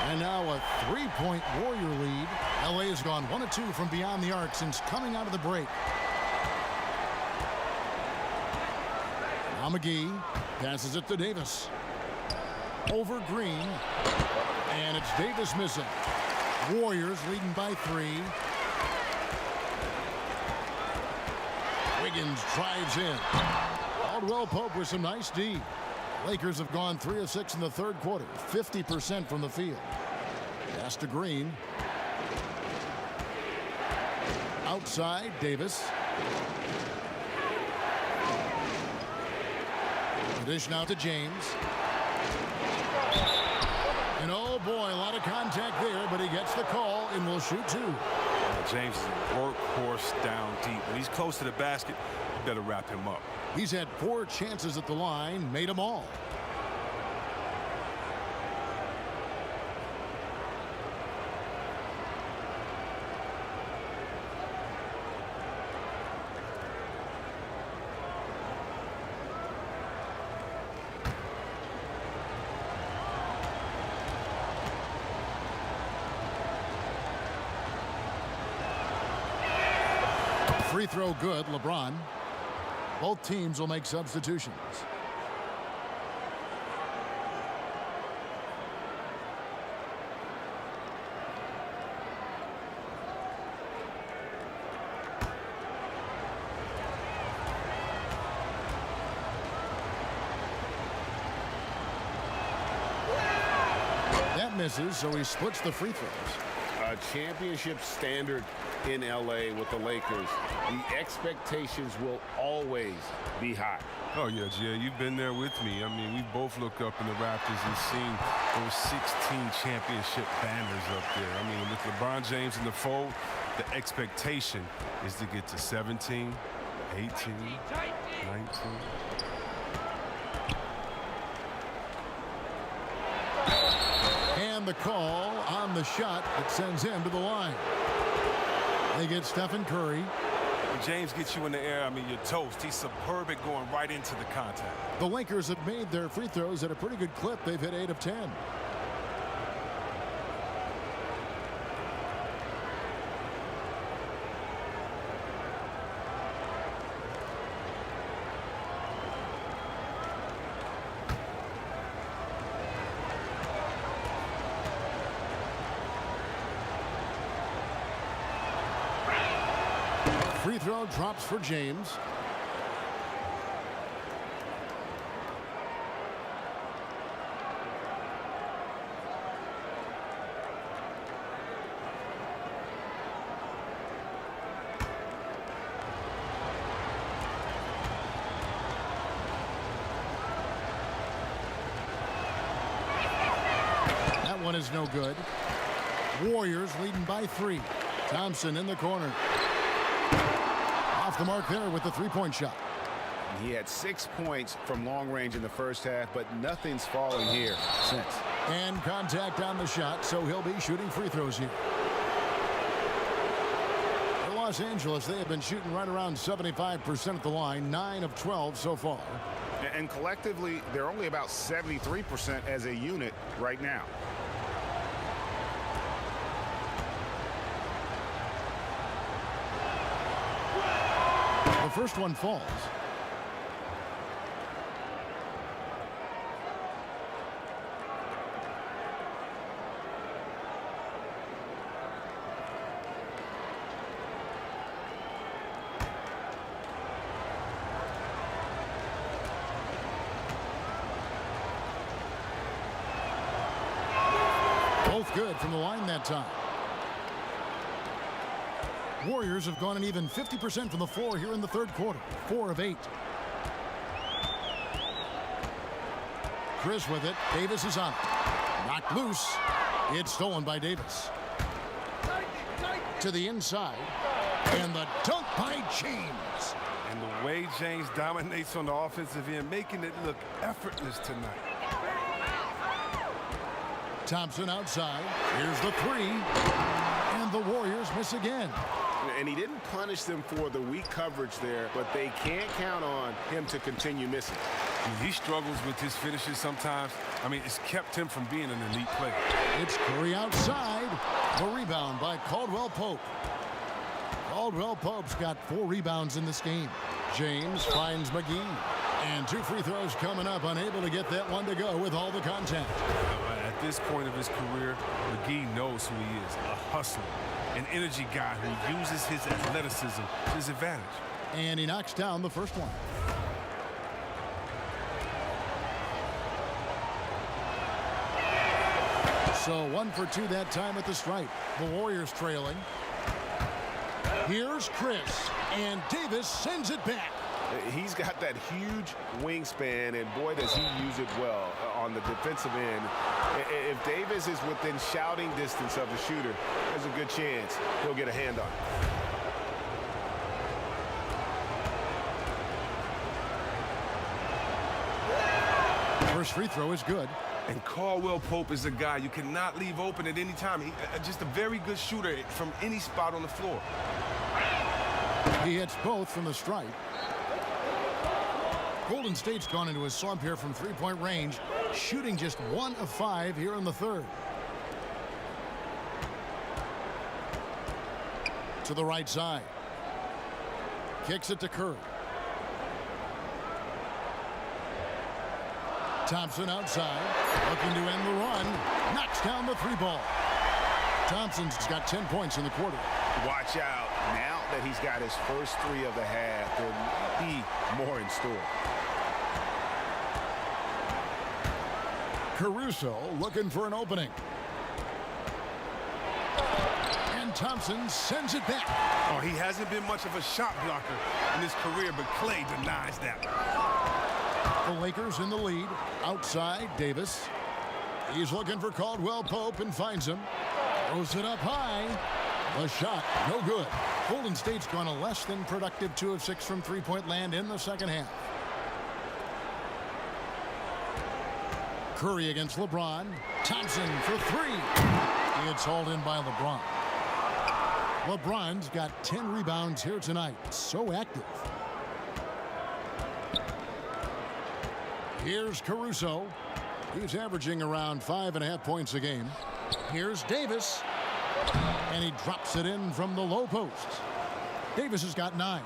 And now a 3-point Warrior lead. LA has gone 1 of 2 from beyond the arc since coming out of the break. Now McGee passes it to Davis. Over Green. And it's Davis missing. Warriors leading by 3. Wiggins drives in. Caldwell Pope with some nice D. Lakers have gone 3 of 6 in the third quarter. 50% from the field. Pass to Green. Outside, Davis. Dish now to James. And oh boy, a lot of contact there, but he gets the call and will shoot 2. James is a workhorse down deep. When he's close to the basket, you better wrap him up. He's had 4 chances at the line, made them all. Free throw good, LeBron. Both teams will make substitutions. That misses, so he splits the free throws. a championship standard in LA with the Lakers. The expectations will always be high. Oh, yeah, Jay, you've been there with me. I mean, we both looked up in the Raptors and seen those 16 championship banners up there. I mean, with LeBron James in the fold, the expectation is to get to 17, 18, 19. And the call on the shot that sends him to the line. They get Stephen Curry. When James gets you in the air, I mean, you're toast. He's superb at going right into the contact. The Lakers have made their free throws at a pretty good clip. They've hit 8 of 10. Free throw drops for James. That one is no good. Warriors leading by 3. Thompson in the corner. Off the mark there with the three-point shot. He had 6 points from long range in the first half, but nothing's falling here since. And contact on the shot, so he'll be shooting free throws here. For Los Angeles, they have been shooting right around 75% at the line, 9 of 12 so far. And collectively, they're only about 73% as a unit right now. The first one falls. Both good from the line that time. Warriors have gone an even 50% from the floor here in the third quarter. 4 of 8. Chris with it. Davis is on it. Knocked loose. It's stolen by Davis. To the inside. And the dunk by James. And the way James dominates on the offensive end, making it look effortless tonight. Thompson outside. Here's the 3. And the Warriors miss again. And he didn't punish them for the weak coverage there, but they can't count on him to continue missing. He struggles with his finishes sometimes. I mean, it's kept him from being an elite player. It's Curry outside. The rebound by Caldwell Pope. Caldwell Pope's got 4 rebounds in this game. James finds McGee. And 2 free throws coming up, unable to get that one to go with all the contact. At this point of his career, McGee knows who he is, a hustler, an energy guy who uses his athleticism to his advantage. And he knocks down the first one. So 1 for 2 that time at the stripe. The Warriors trailing. Here's Chris, and Davis sends it back. He's got that huge wingspan, and boy, does he use it well on the defensive end. If Davis is within shouting distance of the shooter, there's a good chance he'll get a hand on it. First free throw is good. And Caldwell Pope is a guy you cannot leave open at any time. Just a very good shooter from any spot on the floor. He hits both from the stripe. Golden State's gone into a slump here from three-point range, shooting just 1 of 5 here in the third. To the right side. Kicks it to Curry. Thompson outside, looking to end the run. Knocks down the 3 ball. Thompson's got 10 points in the quarter. Watch out. Now that he's got his first 3 of the half, there might be more in store. Caruso looking for an opening. And Thompson sends it back. Oh, he hasn't been much of a shot blocker in his career, but Clay denies that. The Lakers in the lead. Outside, Davis. He's looking for Caldwell Pope and finds him. Throws it up high. The shot, no good. Golden State's gone a less than productive 2 of 6 from three-point land in the second half. Curry against LeBron. Thompson for 3. It's hauled in by LeBron. LeBron's got 10 rebounds here tonight. So active. Here's Caruso. He's averaging around 5.5 points a game. Here's Davis. And he drops it in from the low post. Davis has got 9.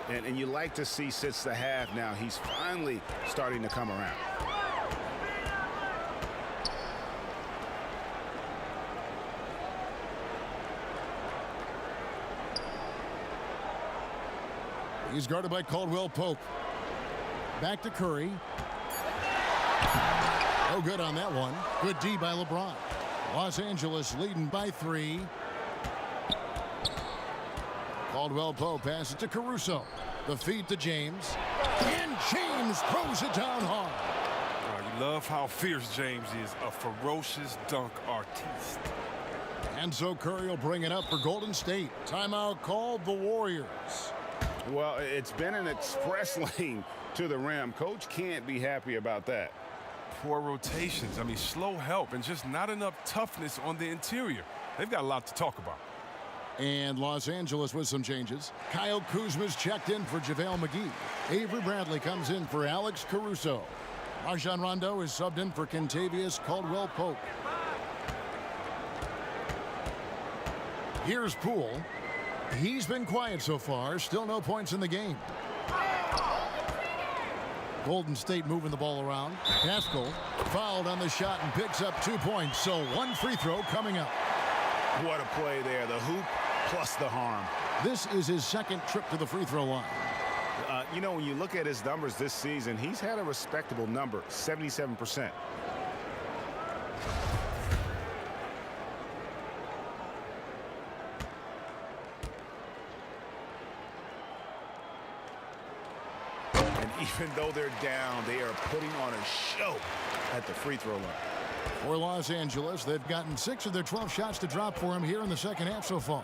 And you like to see since the half now, he's finally starting to come around. He's guarded by Caldwell Pope. Back to Curry. No good on that one. Good D by LeBron. Los Angeles leading by 3. Caldwell Pope passes to Caruso. The feed to James. And James throws it down hard. You love how fierce James is. A ferocious dunk artiste. And so Curry will bring it up for Golden State. Timeout called the Warriors. Well, it's been an express lane to the rim. Coach can't be happy about that. Poor rotations. I mean, slow help and just not enough toughness on the interior. They've got a lot to talk about. And Los Angeles with some changes. Kyle Kuzma's checked in for JaVale McGee. Avery Bradley comes in for Alex Caruso. Rajon Rondo is subbed in for Kentavious Caldwell-Pope. Here's Poole. He's been quiet so far. Still no points in the game. Golden State moving the ball around. Pascal fouled on the shot and picks up 2 points. So 1 free throw coming up. What a play there. The hoop plus the harm. This is his second trip to the free throw line. You know, when you look at his numbers this season, he's had a respectable number, 77%. Even though they're down, they are putting on a show at the free throw line. For Los Angeles, they've gotten 6 of their 12 shots to drop for him here in the second half so far.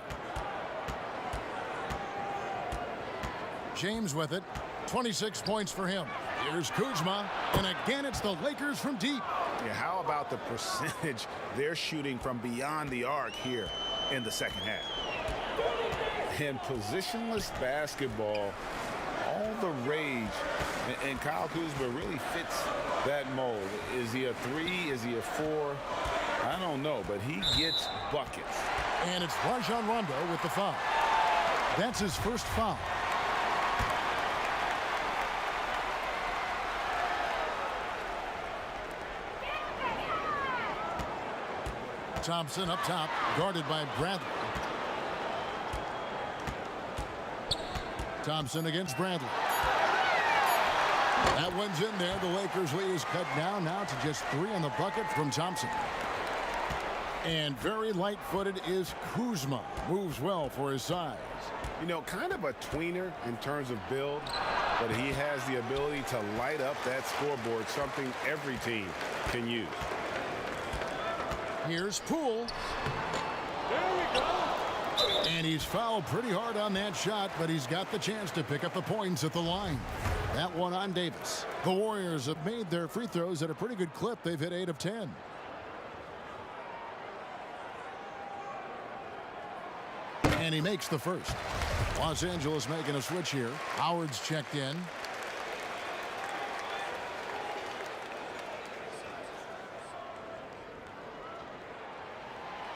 James with it. 26 points for him. Here's Kuzma. And again, it's the Lakers from deep. Yeah, how about the percentage they're shooting from beyond the arc here in the second half? And positionless basketball, all the rage, and Kyle Kuzma really fits that mold. Is he a 3? Is he a 4? I don't know, but he gets buckets. And it's Rajon Rondo with the foul. That's his first foul. Thompson up top, guarded by Bradley. Thompson against Bradley. That one's in there. The Lakers lead is cut down now to just 3 on the bucket from Thompson. And very light-footed is Kuzma. Moves well for his size. You know, kind of a tweener in terms of build, but he has the ability to light up that scoreboard, something every team can use. Here's Poole. There we go. And he's fouled pretty hard on that shot, but he's got the chance to pick up the points at the line. That one on Davis. The Warriors have made their free throws at a pretty good clip. They've hit 8 of 10. And he makes the first. Los Angeles making a switch here. Howard's checked in.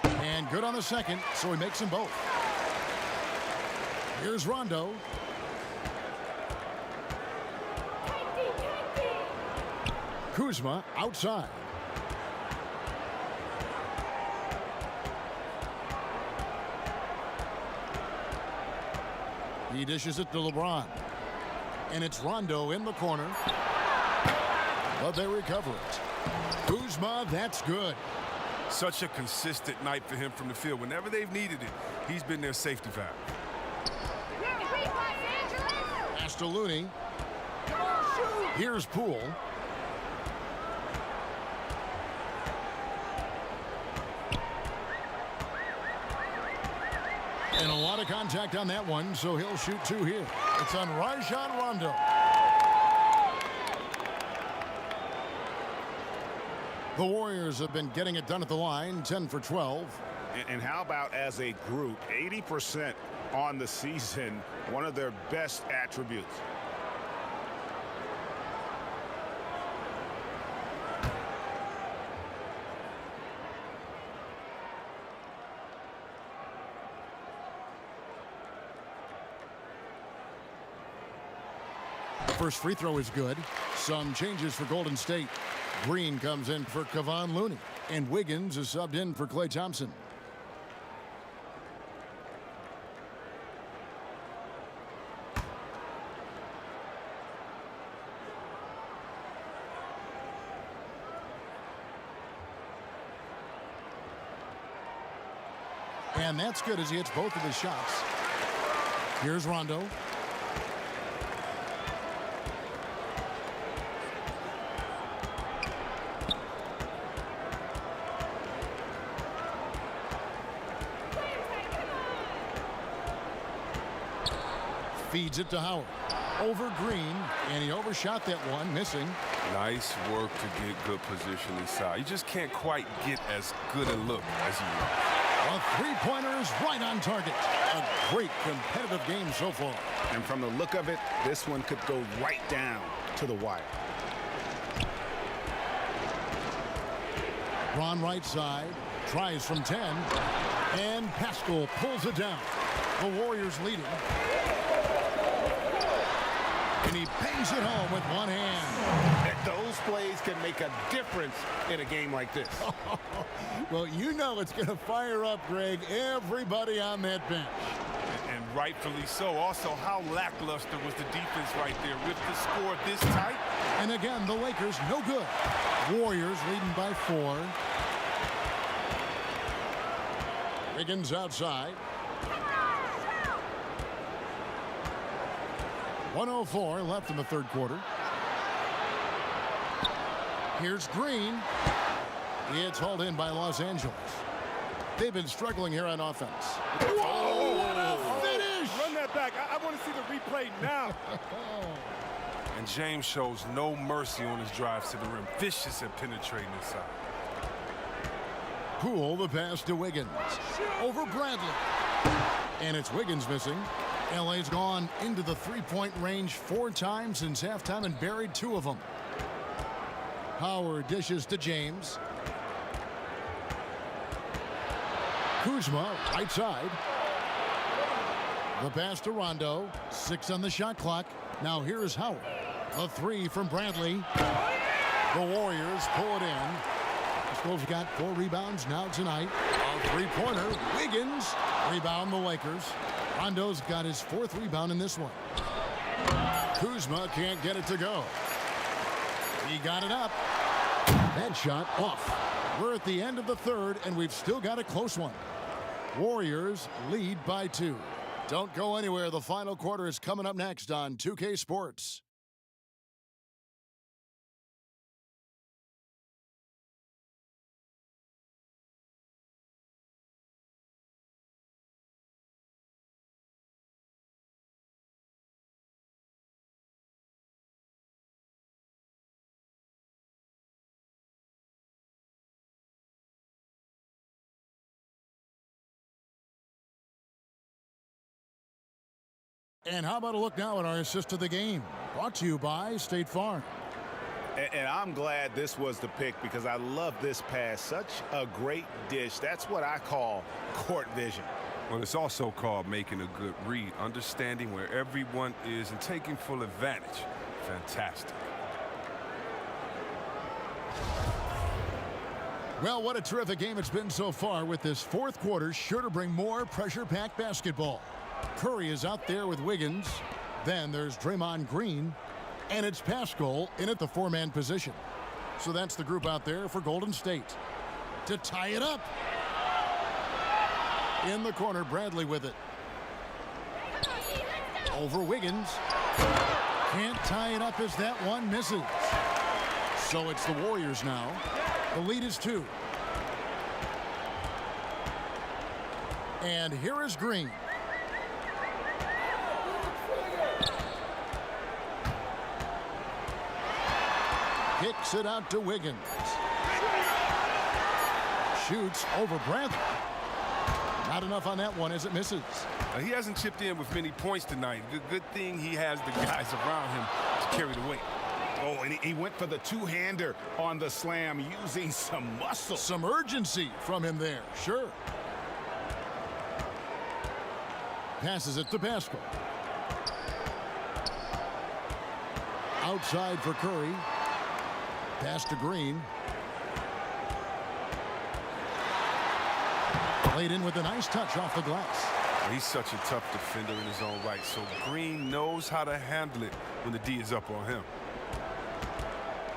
And good on the second, so he makes them both. Here's Rondo. Kuzma outside. He dishes it to LeBron. And it's Rondo in the corner. But they recover it. Kuzma, that's good. Such a consistent night for him from the field. Whenever they've needed it, he's been their safety valve. Pass to Looney. Here's Poole. And a lot of contact on that one, so he'll shoot 2 here. It's on Rajon Rondo. The Warriors have been getting it done at the line, 10 for 12. And how about as a group, 80% on the season, one of their best attributes. First free throw is good. Some changes for Golden State. Green comes in for Kevon Looney, and Wiggins is subbed in for Klay Thompson. And that's good as he hits both of his shots. Here's Rondo. Feeds it to Howard. Over Green, and he overshot that one, missing. Nice work to get good position inside. You just can't quite get as good a look as you want. A three-pointer is right on target. A great competitive game so far. And from the look of it, this one could go right down to the wire. Ron right side, tries from 10, and Pascal pulls it down. The Warriors leading. And he bangs it home with one hand. Those plays can make a difference in a game like this. Well, you know it's going to fire up, Greg, everybody on that bench. And rightfully so. Also, how lackluster was the defense right there with the score this tight. And again, the Lakers no good. Warriors leading by 4. Wiggins outside. 1:04 left in the third quarter. Here's Green. It's hauled in by Los Angeles. They've been struggling here on offense. Oh, finish! Run that back. I want to see the replay now. And James shows no mercy on his drives to the rim. Vicious at penetrating inside. Poole the pass to Wiggins. Over Bradley. And it's Wiggins missing. LA's gone into the three-point range 4 times since halftime and buried 2 of them. Howard dishes to James. Kuzma, right side. The pass to Rondo. 6 on the shot clock. Now here's Howard. A 3 from Bradley. The Warriors pull it in. Pascal's got 4 rebounds now tonight. A three-pointer. Wiggins. Rebound the Lakers. Rondo's got his 4th rebound in this one. Kuzma can't get it to go. He got it up. That shot off. We're at the end of the third, and we've still got a close one. Warriors lead by 2. Don't go anywhere. The final quarter is coming up next on 2K Sports. And how about a look now at our assist of the game? Brought to you by State Farm. And I'm glad this was the pick because I love this pass. Such a great dish. That's what I call court vision. Well, it's also called making a good read, understanding where everyone is and taking full advantage. Fantastic. Well, what a terrific game it's been so far, with this 4th quarter sure to bring more pressure-packed basketball. Curry is out there with Wiggins. Then there's Draymond Green. And it's Pascal in at the 4-man position. So that's the group out there for Golden State. to tie it up. In the corner, Bradley with it. Over Wiggins. Can't tie it up as that one misses. So it's the Warriors now. The lead is 2. And here is Green. Kicks it out to Wiggins. Shoots over Bradley. Not enough on that one as it misses. He hasn't chipped in with many points tonight. Good thing he has the guys around him to carry the weight. Oh, and he went for the two-hander on the slam using some muscle. Some urgency from him there, sure. Passes it to Pascal. Outside for Curry. Pass to Green. Played in with a nice touch off the glass. He's such a tough defender in his own right, so Green knows how to handle it when the D is up on him.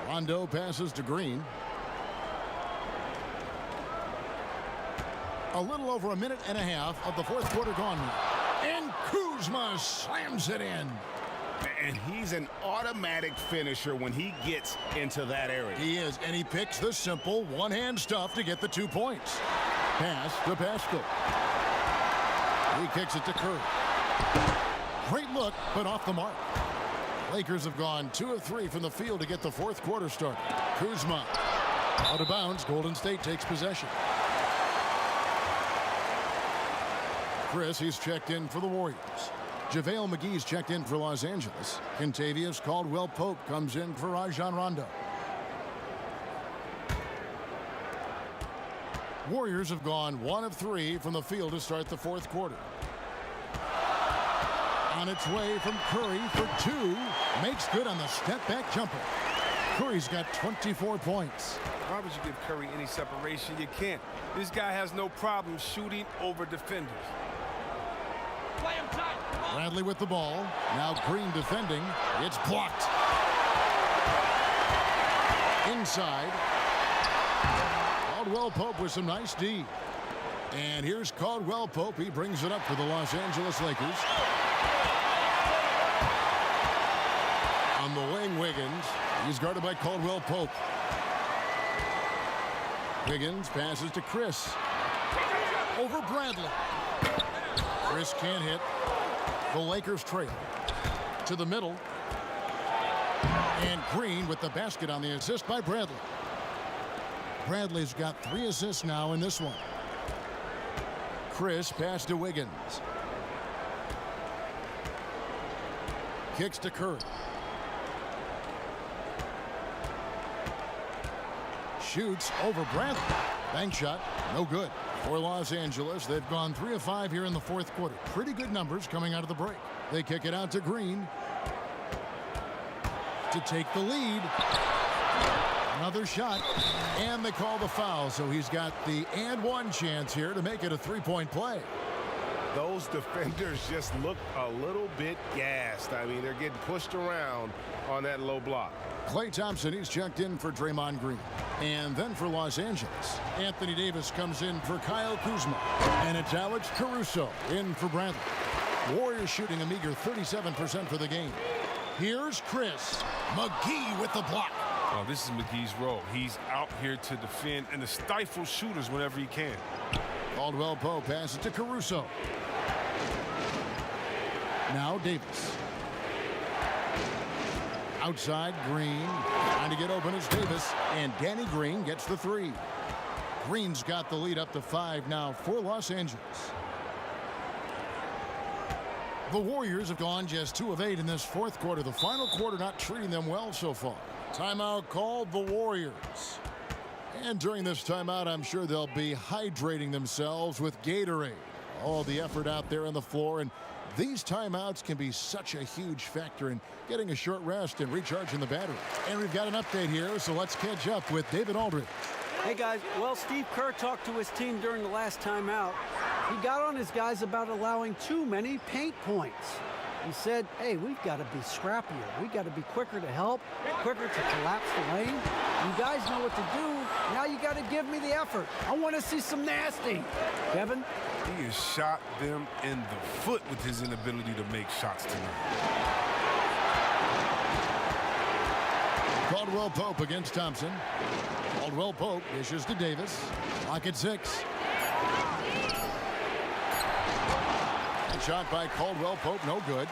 Rondo passes to Green. A little over a minute and a half of the fourth quarter gone now. And Kuzma slams it in. And he's an automatic finisher when he gets into that area. He is, and he picks the simple one-hand stuff to get the 2 points. Pass to Pascal. He kicks it to Curry. Great look, but off the mark. Lakers have gone 2 of 3 from the field to get the fourth quarter started. Kuzma out of bounds. Golden State takes possession. Chris, he's checked in for the Warriors. JaVale McGee's checked in for Los Angeles. Kentavious Caldwell-Pope comes in for Rajon Rondo. Warriors have gone 1 of 3 from the field to start the fourth quarter. On its way from Curry for 2. Makes good on the step-back jumper. Curry's got 24 points. Why would you give Curry any separation? You can't. This guy has no problem shooting over defenders. Bradley with the ball. Now Green defending. It's blocked. Inside. Caldwell-Pope with some nice D. And here's Caldwell-Pope. He brings it up for the Los Angeles Lakers. On the wing, Wiggins. He's guarded by Caldwell-Pope. Wiggins passes to Chris. Over Bradley. Chris can't hit. The Lakers trail. To the middle. And Green with the basket on the assist by Bradley. Bradley's got 3 assists now in this one. Chris pass to Wiggins. Kicks to Curry. Shoots over Bradley. Bank shot, no good. For Los Angeles, they've gone 3 of 5 here in the fourth quarter. Pretty good numbers coming out of the break. They kick it out to Green to take the lead. Another shot, and they call the foul, so he's got the and one chance here to make it a 3-point play. Those defenders just look a little bit gassed. I mean, they're getting pushed around on that low block. Klay Thompson, he's checked in for Draymond Green. And then for Los Angeles, Anthony Davis comes in for Kyle Kuzma. And it's Alex Caruso in for Bradley. Warriors shooting a meager 37% for the game. Here's Chris. McGee with the block. Oh, this is McGee's role. He's out here to defend and to stifle shooters whenever he can. Caldwell-Pope passes to Caruso. Now Davis. Outside, Green. Trying to get open is Davis. And Danny Green gets the 3. Green's got the lead up to 5 now for Los Angeles. The Warriors have gone just 2 of 8 in this fourth quarter. The final quarter not treating them well so far. Timeout called the Warriors. And during this timeout, I'm sure they'll be hydrating themselves with Gatorade. All the effort out there on the floor, and these timeouts can be such a huge factor in getting a short rest and recharging the battery. And we've got an update here, so let's catch up with David Aldridge. Hey, guys. Well, Steve Kerr talked to his team during the last timeout. He got on his guys about allowing too many paint points. He said, hey, we've got to be scrappier. We've got to be quicker to help, quicker to collapse the lane. You guys know what to do. Now Now you got to give me the effort. I want to see some nasty. Kevin? He has shot them in the foot with his inability to make shots tonight. Caldwell Pope against Thompson. Caldwell Pope dishes to Davis. Clock at 6. And shot by Caldwell Pope, no good.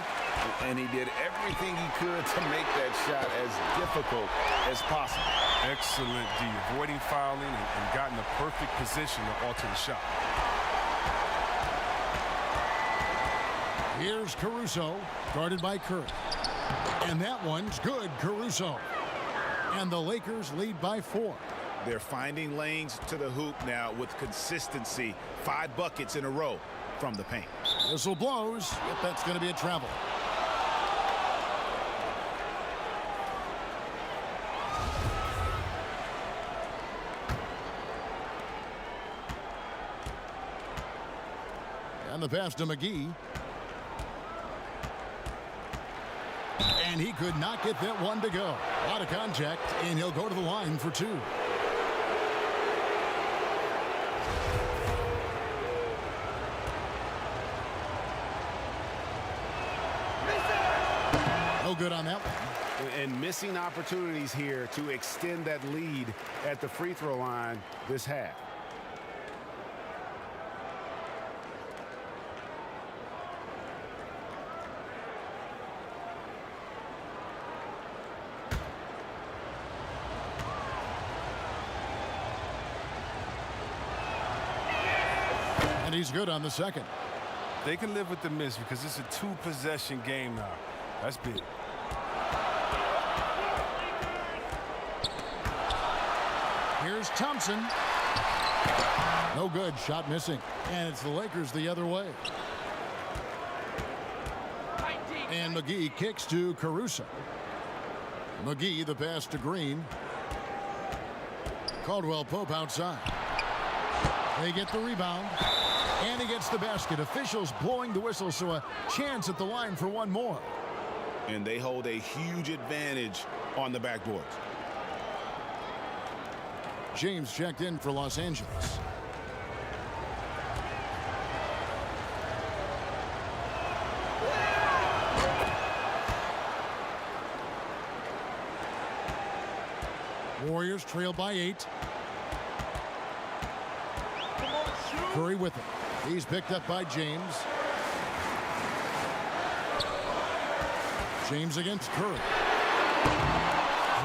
And he did everything he could to make that shot as difficult as possible. Excellent D, avoiding fouling and got in the perfect position to alter the shot. Here's Caruso, guarded by Curry. And that one's good, Caruso. And the Lakers lead by 4. They're finding lanes to the hoop now with consistency. 5 buckets in a row from the paint. Whistle blows. Yep, that's going to be a travel. And the pass to McGee. And he could not get that one to go. A lot of contact, and he'll go to the line for 2. No good on that one. And missing opportunities here to extend that lead at the free throw line this half. And he's good on the second. They can live with the miss because it's a 2-possession game now. That's big. Here's Thompson. No good. Shot missing. And it's the Lakers the other way. And McGee kicks to Caruso. McGee, the pass to Green. Caldwell Pope outside. They get the rebound. And he gets the basket. Officials blowing the whistle, so a chance at the line for one more. And they hold a huge advantage on the backboards. James checked in for Los Angeles. Warriors trail by 8. Curry with it. He's picked up by James. James against Curry.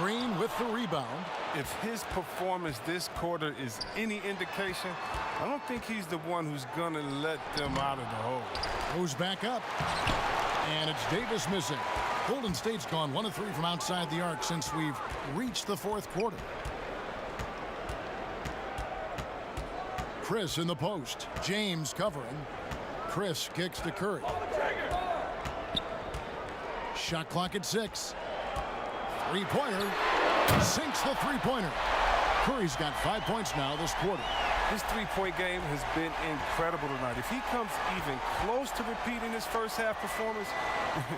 Green with the rebound. If his performance this quarter is any indication, I don't think he's the one who's going to let them out of the hole. Goes back up. And it's Davis missing. Golden State's gone 1 of 3 from outside the arc since we've reached the 4th quarter. Chris in the post. James covering. Chris kicks to Curry. Shot clock at 6. Three-pointer. Sinks the three-pointer. Curry's got 5 points now this quarter. His three-point game has been incredible tonight. If he comes even close to repeating his first half performance,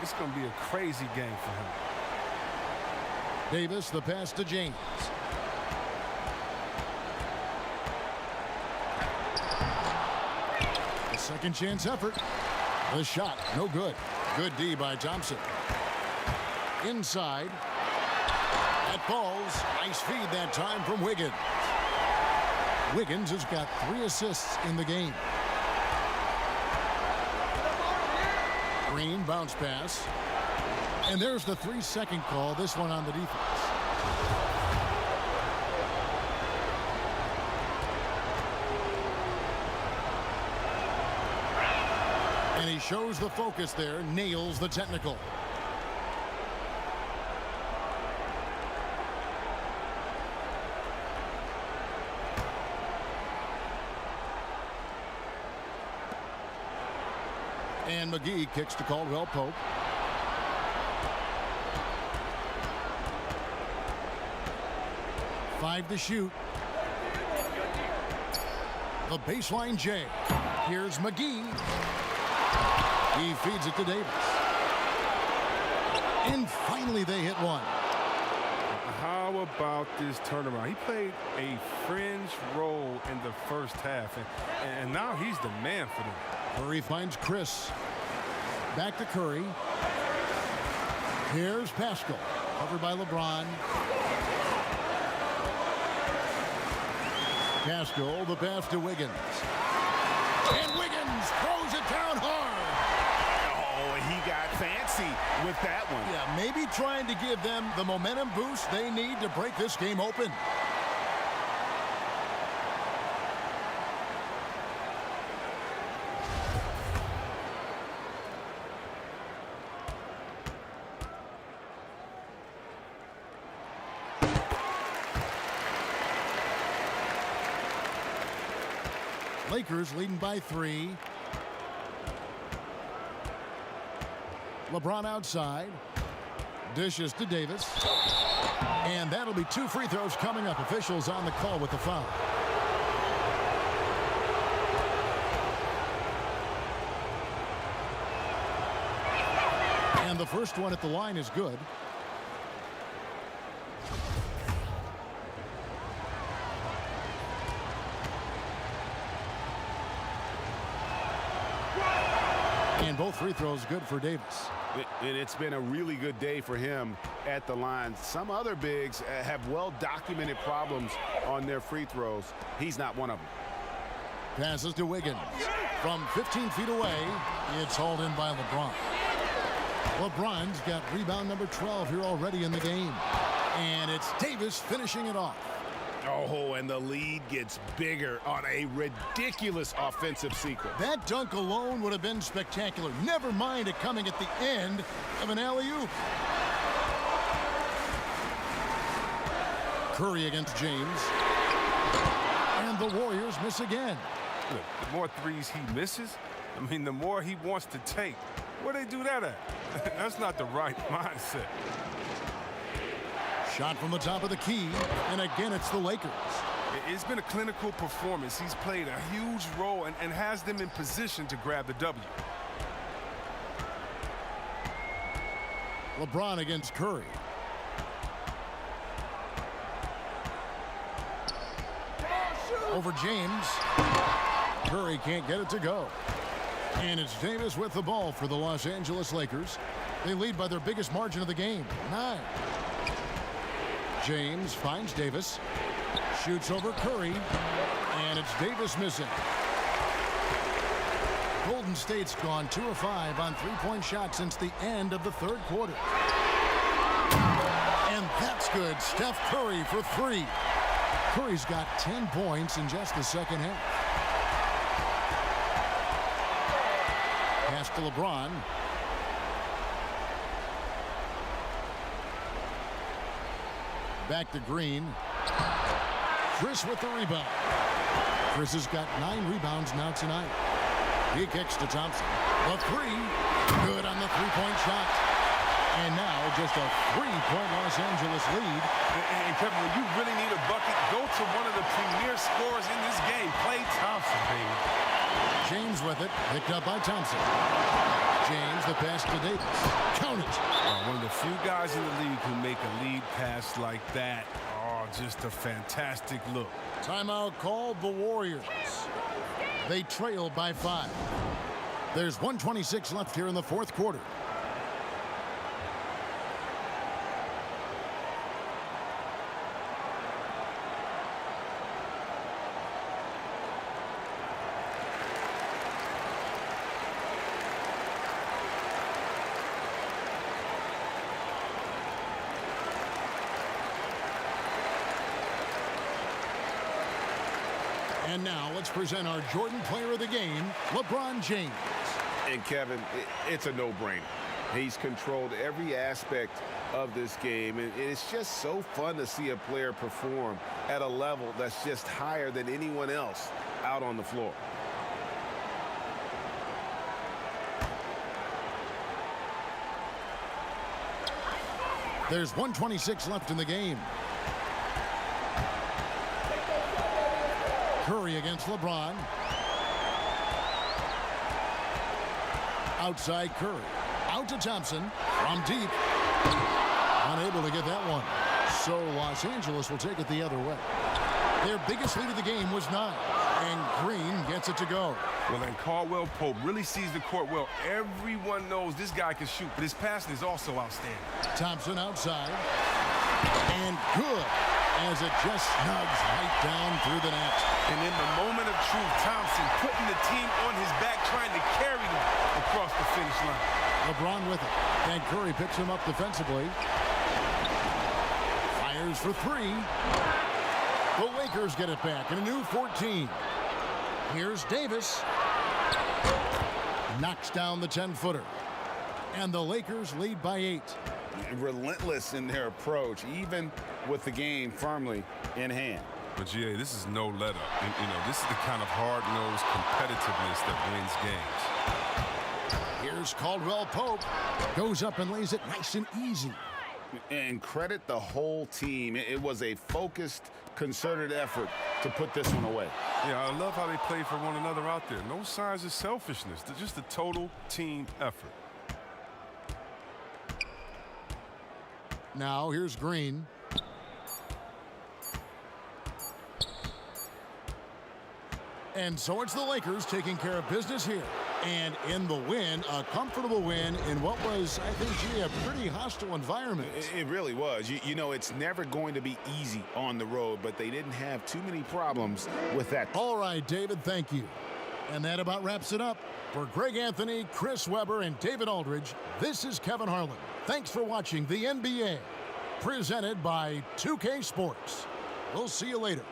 it's going to be a crazy game for him. Davis, the pass to James. A second chance effort. The shot, no good. Good D by Thompson. Inside. That falls. Nice feed that time from Wiggins. Wiggins has got 3 assists in the game. Green bounce pass. And there's the 3-second call, this one on the defense. And he shows the focus there, nails the technical. And McGee kicks to Caldwell Pope. Five to shoot. The baseline J. Here's McGee. He feeds it to Davis. And finally they hit one. How about this turnaround? He played a fringe role in the first half, and now he's the man for them. Curry finds Chris. Back to Curry. Here's Pascal, covered by LeBron. Pascal, the pass to Wiggins. And Wiggins throws it down hard. Oh, he got fancy with that one. Yeah, maybe trying to give them the momentum boost they need to break this game open. Lakers leading by 3. LeBron outside. Dishes to Davis. And that'll be 2 free throws coming up. Officials on the call with the foul. And the first one at the line is good. And both free throws good for Davis. And it's been a really good day for him at the line. Some other bigs have well-documented problems on their free throws. He's not one of them. Passes to Wiggins. From 15 feet away, it's hauled in by LeBron. LeBron's got rebound number 12 here already in the game. And it's Davis finishing it off. Oh, and the lead gets bigger on a ridiculous offensive sequence. That dunk alone would have been spectacular. Never mind it coming at the end of an alley-oop. Curry against James. And the Warriors miss again. Look, the more threes he misses, I mean, the more he wants to take. Where they do that at? That's not the right mindset. Shot from the top of the key, and again it's the Lakers. It's been a clinical performance. He's played a huge role and has them in position to grab the W. LeBron against Curry. Over James. Curry can't get it to go. And it's Davis with the ball for the Los Angeles Lakers. They lead by their biggest margin of the game, 9. James finds Davis, shoots over Curry, and it's Davis missing. Golden State's gone 2 of 5 on three-point shots since the end of the third quarter. And that's good. Steph Curry for 3. Curry's got 10 points in just the second half. Pass to LeBron. Back to Green. Chris with the rebound. Chris has got 9 rebounds now tonight. He kicks to Thompson. The 3. Good on the three-point shot. And now just a 3-point Los Angeles lead. And Kevin, when you really need a bucket, go to one of the premier scorers in this game. Klay Thompson, baby. James with it. Picked up by Thompson. James, the pass to Davis. Count it. One of the few guys in the league who make a lead pass like that. Oh, just a fantastic look. Timeout called the Warriors. They trail by 5. There's 1:26 left here in the fourth quarter. And now let's present our Jordan Player of the Game, LeBron James. And Kevin, it's a no-brainer. He's controlled every aspect of this game, and it's just so fun to see a player perform at a level that's just higher than anyone else out on the floor. There's 1:26 left in the game. Curry against LeBron. Outside Curry. Out to Thompson. From deep. Unable to get that one. So Los Angeles will take it the other way. Their biggest lead of the game was 9. And Green gets it to go. Well, and Caldwell Pope really sees the court well. Everyone knows this guy can shoot, but his passing is also outstanding. Thompson outside. And good, as it just snugs right down through the net. And in the moment of truth, Thompson putting the team on his back, trying to carry them across the finish line. LeBron with it. And Curry picks him up defensively. Fires for 3. The Lakers get it back in a new 14. Here's Davis. Knocks down the 10-footer. And the Lakers lead by 8. Relentless in their approach, even with the game firmly in hand. But, GA, this is no let-up. And, this is the kind of hard-nosed competitiveness that wins games. Here's Caldwell Pope. Goes up and lays it nice and easy. And credit the whole team. It was a focused, concerted effort to put this one away. Yeah, I love how they play for one another out there. No signs of selfishness. They're just a total team effort. Now here's Green. And so it's the Lakers taking care of business here. And in the win, a comfortable win in what was, I think, gee, a pretty hostile environment. It really was. You know, it's never going to be easy on the road, but they didn't have too many problems with that. All right, David, thank you. And that about wraps it up. For Greg Anthony, Chris Webber, and David Aldridge, this is Kevin Harlan. Thanks for watching the NBA, presented by 2K Sports. We'll see you later.